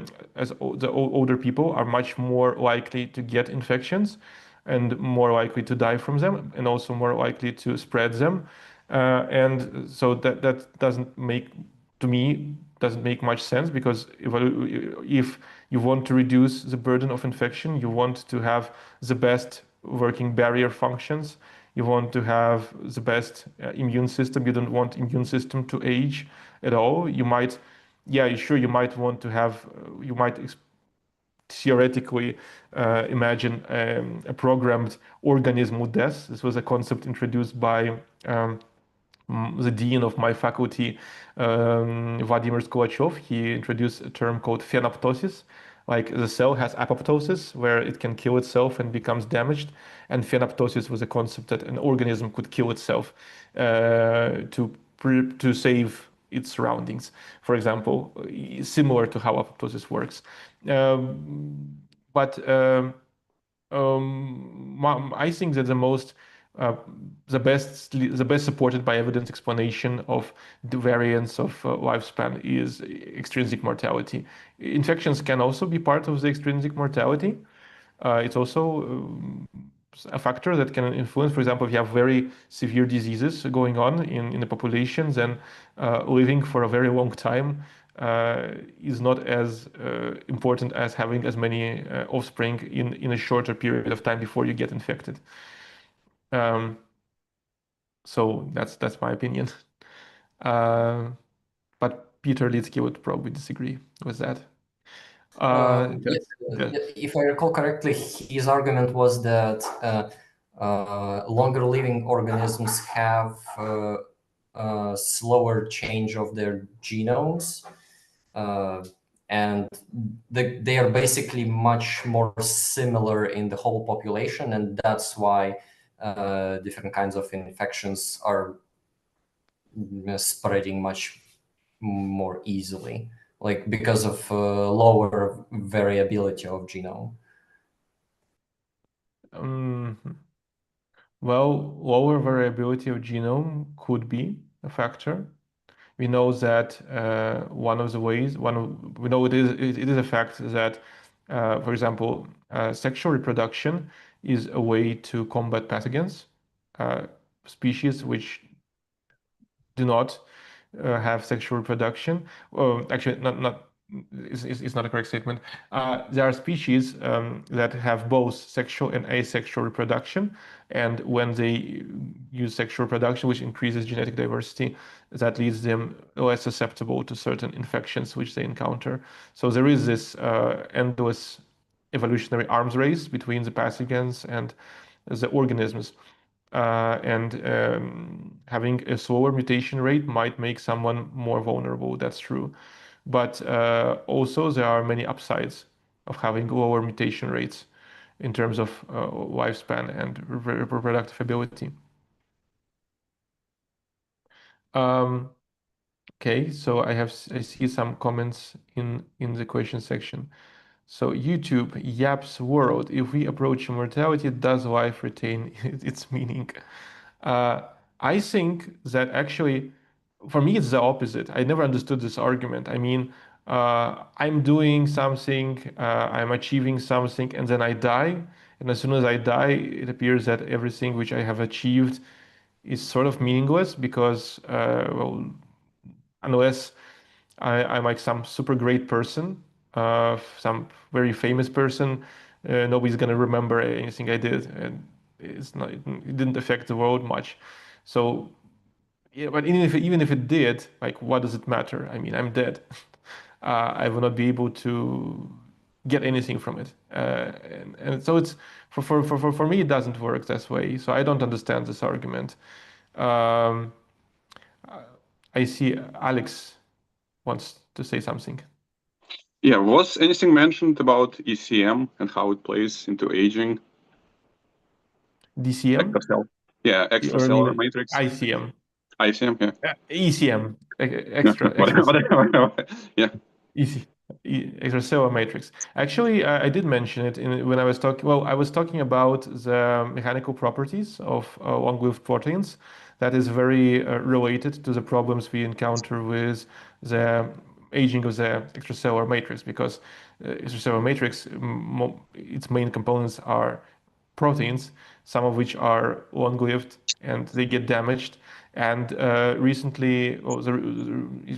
older people are much more likely to get infections and more likely to die from them, and also more likely to spread them. And so that doesn't make, to me, doesn't make much sense, because if you want to reduce the burden of infection, you want to have the best working barrier functions. You want to have the best immune system. You don't want immune system to age at all. You might, yeah, sure, you might want to have, you might theoretically imagine a programmed organism with death. This was a concept introduced by the dean of my faculty, Vladimir Skulachev. He introduced a term called phenoptosis. Like the cell has apoptosis, where it can kill itself and becomes damaged, and phenoptosis was a concept that an organism could kill itself to save its surroundings. For example, similar to how apoptosis works. But I think that uh, the best supported by evidence explanation of the variance of lifespan is extrinsic mortality. Infections can also be part of the extrinsic mortality. It's also a factor that can influence. For example, if you have very severe diseases going on in the population, then living for a very long time is not as important as having as many offspring in a shorter period of time before you get infected. Um, so that's my opinion. Uh, but Peter Litsky would probably disagree with that. Yeah, That's if I recall correctly, his argument was that longer living organisms have slower change of their genomes, uh, and they are basically much more similar in the whole population, and that's why different kinds of infections are spreading much more easily, like because of lower variability of genome. um, well, lower variability of genome could be a factor. We know that one of the ways, we know it is a fact that, for example, sexual reproduction is a way to combat pathogens. Uh, Species which do not have sexual reproduction. Actually, not it's not a correct statement. There are species that have both sexual and asexual reproduction, and when they use sexual reproduction, which increases genetic diversity, that leaves them less susceptible to certain infections which they encounter. So there is this endless evolutionary arms race between the pathogens and the organisms. And having a slower mutation rate might make someone more vulnerable. That's true. But also, there are many upsides of having lower mutation rates in terms of lifespan and reproductive ability. Um, okay, so I see some comments in the question section. So YouTube, Yap's world. If we approach immortality, does life retain its meaning? Uh, I think that actually, for me, it's the opposite. I never understood this argument. I mean, I'm doing something, I'm achieving something, and then I die. And as soon as I die, it appears that everything which I have achieved is sort of meaningless because, well, unless I'm like some super great person, some very famous person, nobody's gonna remember anything I did, and it didn't affect the world much. So yeah, but even if it did, like, what does it matter? I mean, I'm dead. I will not be able to get anything from it, and so it's for me, it doesn't work this way. So I don't understand this argument. Um, I see Alex wants to say something. Yeah, was anything mentioned about ECM and how it plays into aging? DCM, Extracellular. Yeah, or I extracellular mean matrix. ICM, ICM, yeah. ECM, Yeah, extra whatever. Yeah. easy extracellular matrix. Actually, I did mention it when I was talking. Well, I was talking about the mechanical properties of long-lived proteins. That is very related to the problems we encounter with the aging of the extracellular matrix, because extracellular matrix, its main components are proteins, some of which are long-lived and they get damaged. And recently, it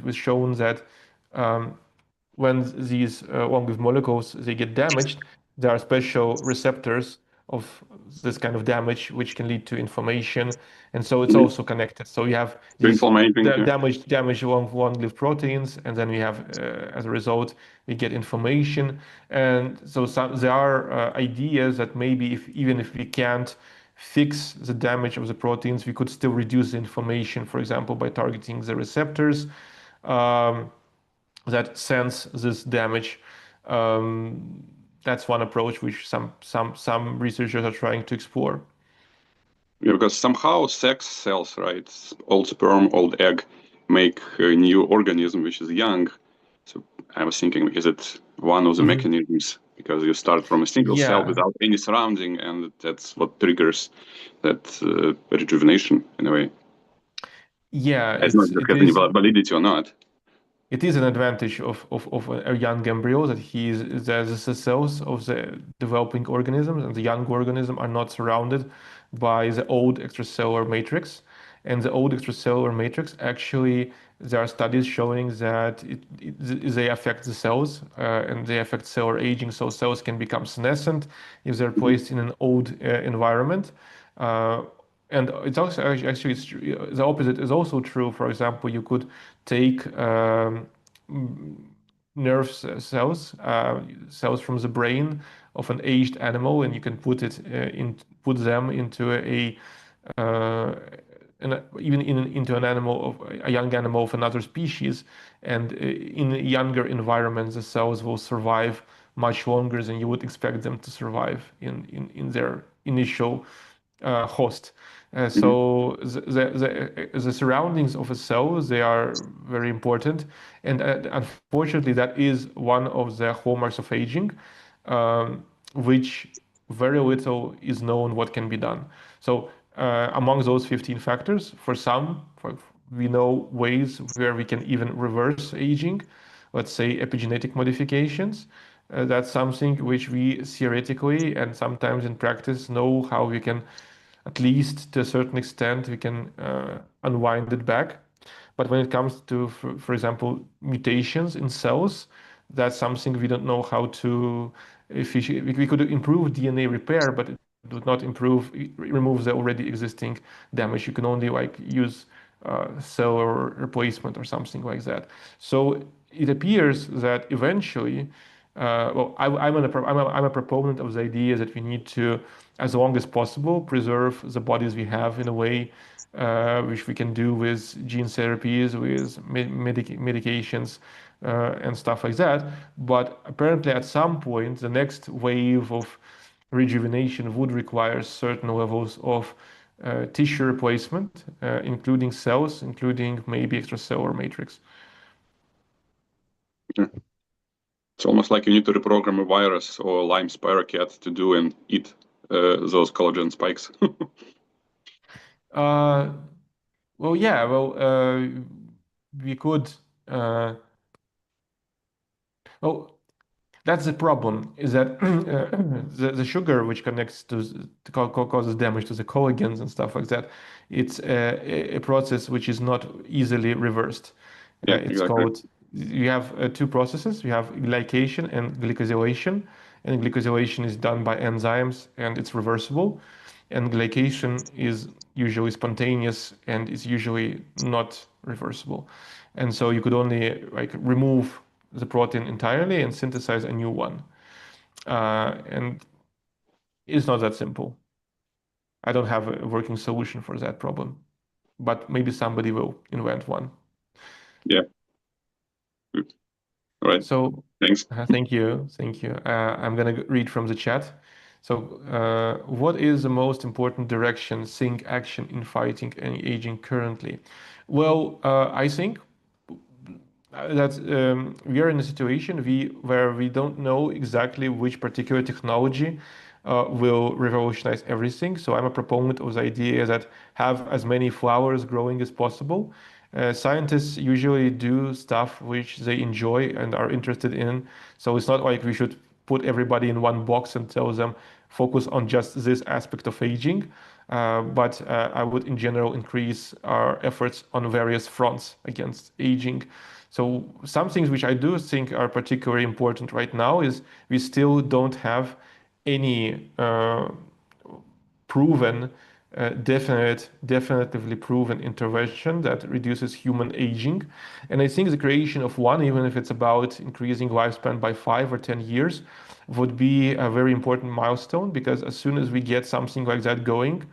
was shown that um, when these long-lived molecules they get damaged, there are special receptors of this kind of damage which can lead to inflammation, and so it's Mhm. also connected. So you have To these inflammation, yeah. damaged long-lived proteins, and then we have, as a result, we get inflammation. And so there are ideas that maybe even if we can't fix the damage of the proteins, we could still reduce the inflammation, for example, by targeting the receptors. That sense this damage. Um, that's one approach which some researchers are trying to explore. Yeah, because somehow sex cells, right? Old sperm, old egg, make a new organism which is young. So I was thinking, is it one of the mechanisms? Because you start from a single cell Yeah, without any surrounding, and that's what triggers that rejuvenation in a way. yeah, I don't know if that it has any is. validity or not. It is an advantage of a young embryo that the cells of the developing organisms and the young organism are not surrounded by the old extracellular matrix. And the old extracellular matrix, actually, there are studies showing that they affect the cells and they affect cellular aging. So cells can become senescent if they're Mhm. placed in an old environment. Uh, and it's also actually the opposite is also true. For example, you could take nerve cells, cells from the brain of an aged animal, and you can put them into uh, into an animal of a young animal of another species, and in a younger environment, the cells will survive much longer than you would expect them to survive in their initial host. Mhm. So the surroundings of a cell, they are very important, and unfortunately, that is one of the hallmarks of aging, which very little is known what can be done. So among those 15 factors, we know ways where we can even reverse aging, let's say epigenetic modifications. That's something which we theoretically and sometimes in practice know how we can, at least to a certain extent, we can unwind it back. But when it comes to, for example, mutations in cells, that's something we don't know how to we could improve DNA repair, but it would not remove the already existing damage. You can only like use cell replacement or something like that. So it appears that eventually, I'm a proponent of the idea that we need to, as long as possible, preserve the bodies we have in a way which we can do with gene therapies, with medications, and stuff like that. But apparently, at some point, the next wave of rejuvenation would require certain levels of tissue replacement, including cells, including maybe extracellular matrix. Yeah. It's almost like you need to reprogram a virus or Lyme spirochete to do and eat those collagen spikes. Uh, well, yeah, we could. Well, that's the problem, is that the sugar which connects causes damage to the collagens and stuff like that, it's a process which is not easily reversed. Yeah, It's exactly. called, you have two processes. You have glycation and glycosylation, and glycosylation is done by enzymes and it's reversible. And glycation is usually spontaneous and is usually not reversible. And so you could only like remove the protein entirely and synthesize a new one. And it's not that simple. I don't have a working solution for that problem, but maybe somebody will invent one. Yeah. Good. All right. So, Thanks. thank you, thank you. I'm gonna read from the chat. So, what is the most important direction, think, action in fighting and aging currently? Well, I think that we are in a situation where we don't know exactly which particular technology will revolutionize everything. So I'm a proponent of the idea that have as many flowers growing as possible. Scientists usually do stuff which they enjoy and are interested in. So it's not like we should put everybody in one box and tell them focus on just this aspect of aging. But I would, in general, increase our efforts on various fronts against aging. So some things which I do think are particularly important right now is we still don't have any proven, definitively proven intervention that reduces human aging. And I think the creation of one, even if it's about increasing lifespan by 5 or 10 years, would be a very important milestone because as soon as we get something like that going,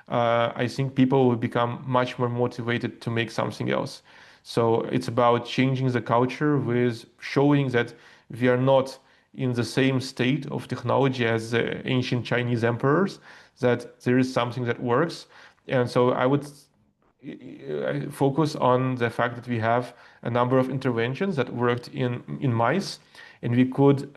I think people will become much more motivated to make something else. So it's about changing the culture with showing that we are not in the same state of technology as the ancient Chinese emperors, that there is something that works. And so I would focus on the fact that we have a number of interventions that worked in mice, and we could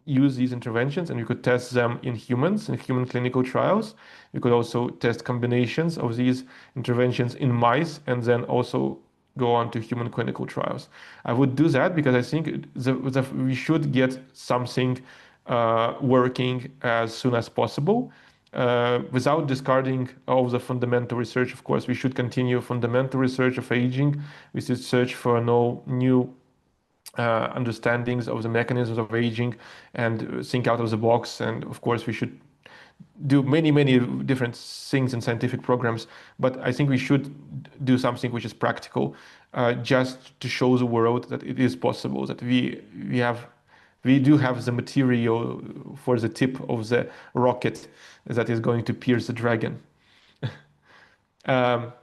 use these interventions and we could test them in humans, in human clinical trials. We could also test combinations of these interventions in mice and then also go on to human clinical trials. I would do that because I think we should get something working as soon as possible. Without discarding all the fundamental research, of course, we should continue fundamental research of aging. We should search for no new understandings of the mechanisms of aging and think out of the box. And of course, we should do many different things in scientific programs, but I think we should do something which is practical, just to show the world that it is possible, that we do have the material for the tip of the rocket that is going to pierce the dragon. Um,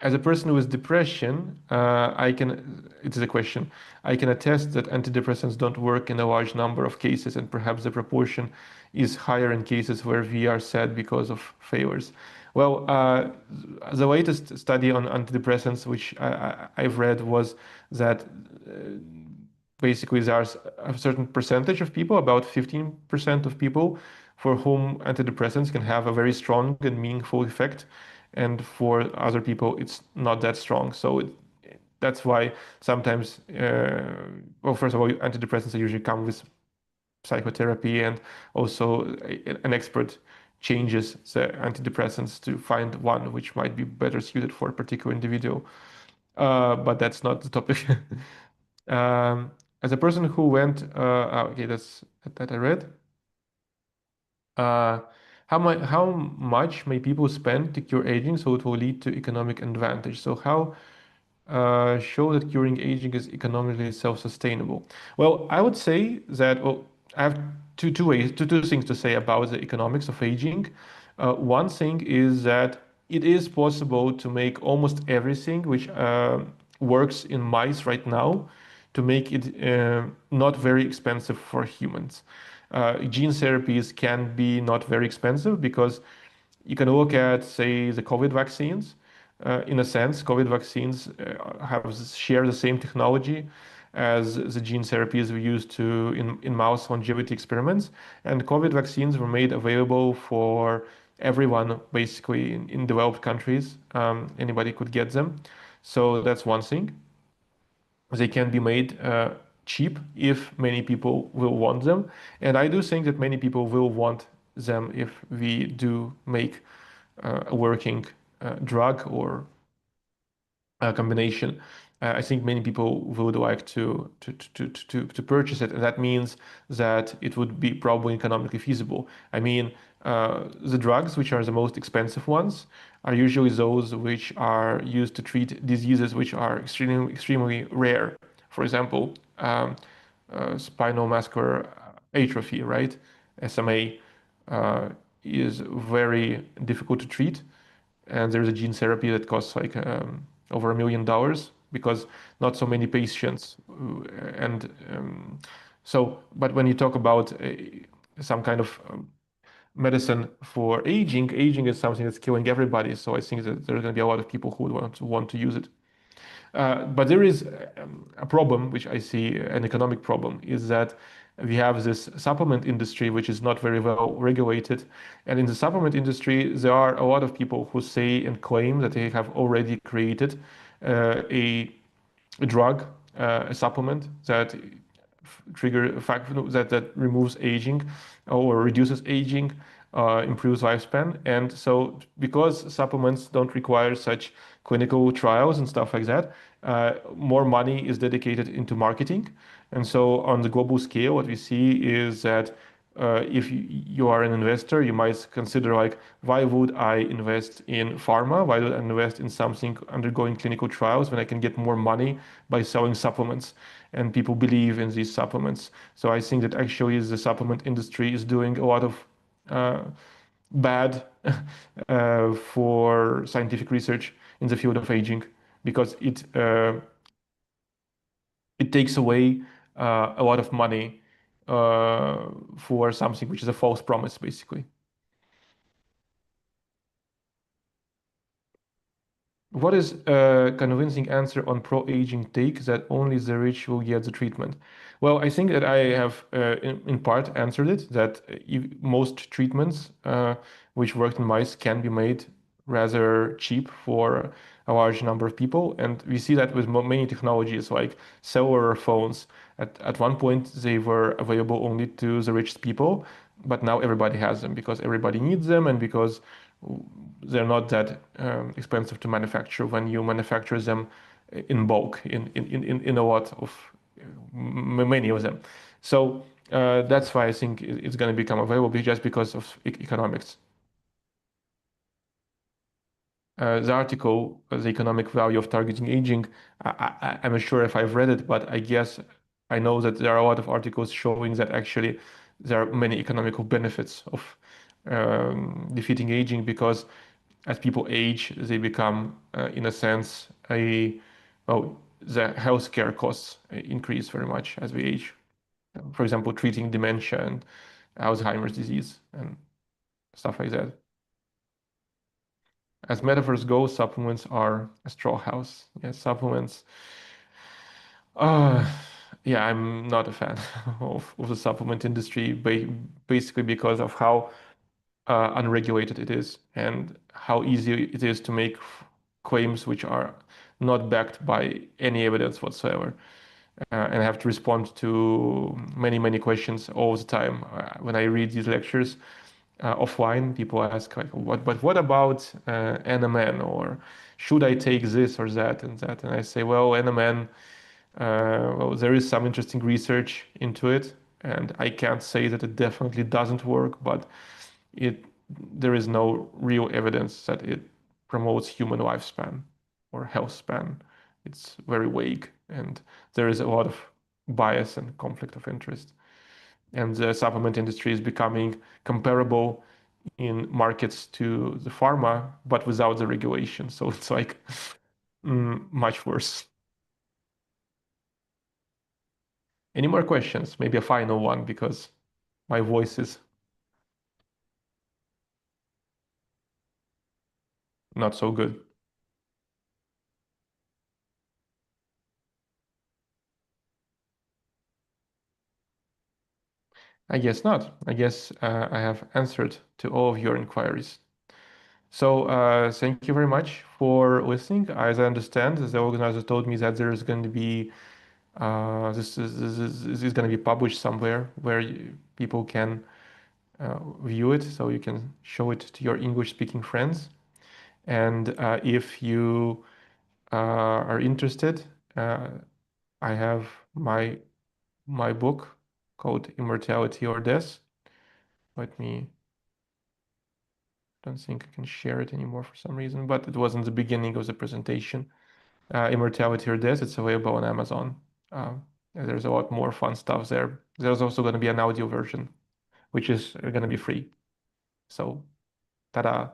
as a person with depression, it is a question. I can attest that antidepressants don't work in a large number of cases, and perhaps the proportion is higher in cases where we are sad because of failures. Well, the latest study on antidepressants, which I've read, was that basically there's a certain percentage of people, about 15% of people, for whom antidepressants can have a very strong and meaningful effect, and for other people it's not that strong. So that's why sometimes, well, first of all, antidepressants usually come with psychotherapy, and also an expert changes the antidepressants to find one which might be better suited for a particular individual. But that's not the topic. Um, as a person who went, okay, that's that I read. Uh, how much may people spend to cure aging so it will lead to economic advantage? So how show that curing aging is economically self-sustainable? Well, I would say that, well, I have two things to say about the economics of aging. One thing is that it is possible to make almost everything which works in mice right now, to make it not very expensive for humans. Gene therapies can be not very expensive because you can look at, say, the COVID vaccines. In a sense, COVID vaccines share the same technology as the gene therapies we used to in mouse longevity experiments. And COVID vaccines were made available for everyone, basically, in developed countries. Anybody could get them. So that's one thing. They can be made cheap if many people will want them. And I do think that many people will want them if we do make a working drug or a combination. I think many people would like to purchase it, and that means that it would be probably economically feasible. I mean, the drugs which are the most expensive ones are usually those which are used to treat diseases which are extremely rare. For example, spinal muscular atrophy, right? SMA is very difficult to treat, and there's a gene therapy that costs like over $1 million because not so many patients. And so, but when you talk about some kind of medicine for aging, aging is something that's killing everybody. So I think that there's going to be a lot of people who would want to use it. But there is a problem, which I see, an economic problem, is that we have this supplement industry, which is not very well regulated. And in the supplement industry, there are a lot of people who say and claim that they have already created a drug, a supplement that trigger fact that removes aging or reduces aging, improves lifespan. And so because supplements don't require such clinical trials and stuff like that, more money is dedicated into marketing. And so on the global scale, what we see is that if you are an investor, you might consider, like, why would I invest in pharma? Why would I invest in something undergoing clinical trials when I can get more money by selling supplements? And people believe in these supplements. So I think that actually the supplement industry is doing a lot of bad for scientific research in the field of aging, because it takes away a lot of money for something which is a false promise, basically. What is a convincing answer on pro-aging take that only the rich will get the treatment? Well, I think that I have in part answered it, that most treatments which worked in mice can be made rather cheap for a large number of people. And we see that with many technologies like cellular phones. At one point, they were available only to the richest people, but now everybody has them because everybody needs them and because they're not that expensive to manufacture when you manufacture them in bulk, in a lot of many of them. So that's why I think it's going to become available just because of economics. The article, The Economic Value of Targeting Aging, I'm not sure if I've read it, but I guess I know that there are a lot of articles showing that actually there are many economical benefits of defeating aging because as people age, they become, in a sense, well, the healthcare costs increase very much as we age. For example, treating dementia and Alzheimer's disease and stuff like that. As metaverse goes, supplements are a straw house. Yeah, supplements. Uh, yeah, I'm not a fan of the supplement industry, basically because of how unregulated it is and how easy it is to make claims which are not backed by any evidence whatsoever. And I have to respond to many, many questions all the time. When I read these lectures offline, people ask like, but what about NMN, or should I take this or that and that? And I say, well, NMN, well, there is some interesting research into it, and I can't say that it definitely doesn't work, but it there is no real evidence that it promotes human lifespan or health span. It's very vague, and there is a lot of bias and conflict of interest. And the supplement industry is becoming comparable in markets to the pharma, but without the regulation. So it's like much worse. Any more questions? Maybe a final one because my voice is not so good. I guess not. I guess I have answered to all of your inquiries. So thank you very much for listening. As I understand, the organizer told me that there is going to be this is going to be published somewhere where people can view it, so you can show it to your English-speaking friends. And if you are interested, I have my book called Immortality or Death. Let me. Don't think I can share it anymore for some reason, but it was in the beginning of the presentation. Immortality or Death. It's available on Amazon. And there's a lot more fun stuff there. There's also going to be an audio version, which is going to be free. So, ta-da!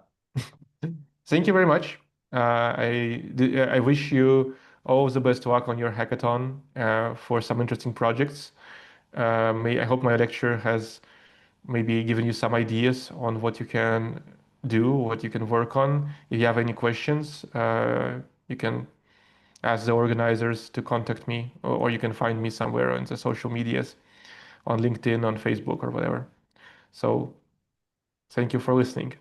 Thank you very much. I wish you all the best luck on your hackathon for some interesting projects. I hope my lecture has maybe given you some ideas on what you can do, what you can work on. If you have any questions, you can ask the organizers to contact me, or you can find me somewhere on the social medias, on LinkedIn, on Facebook, or whatever. So thank you for listening.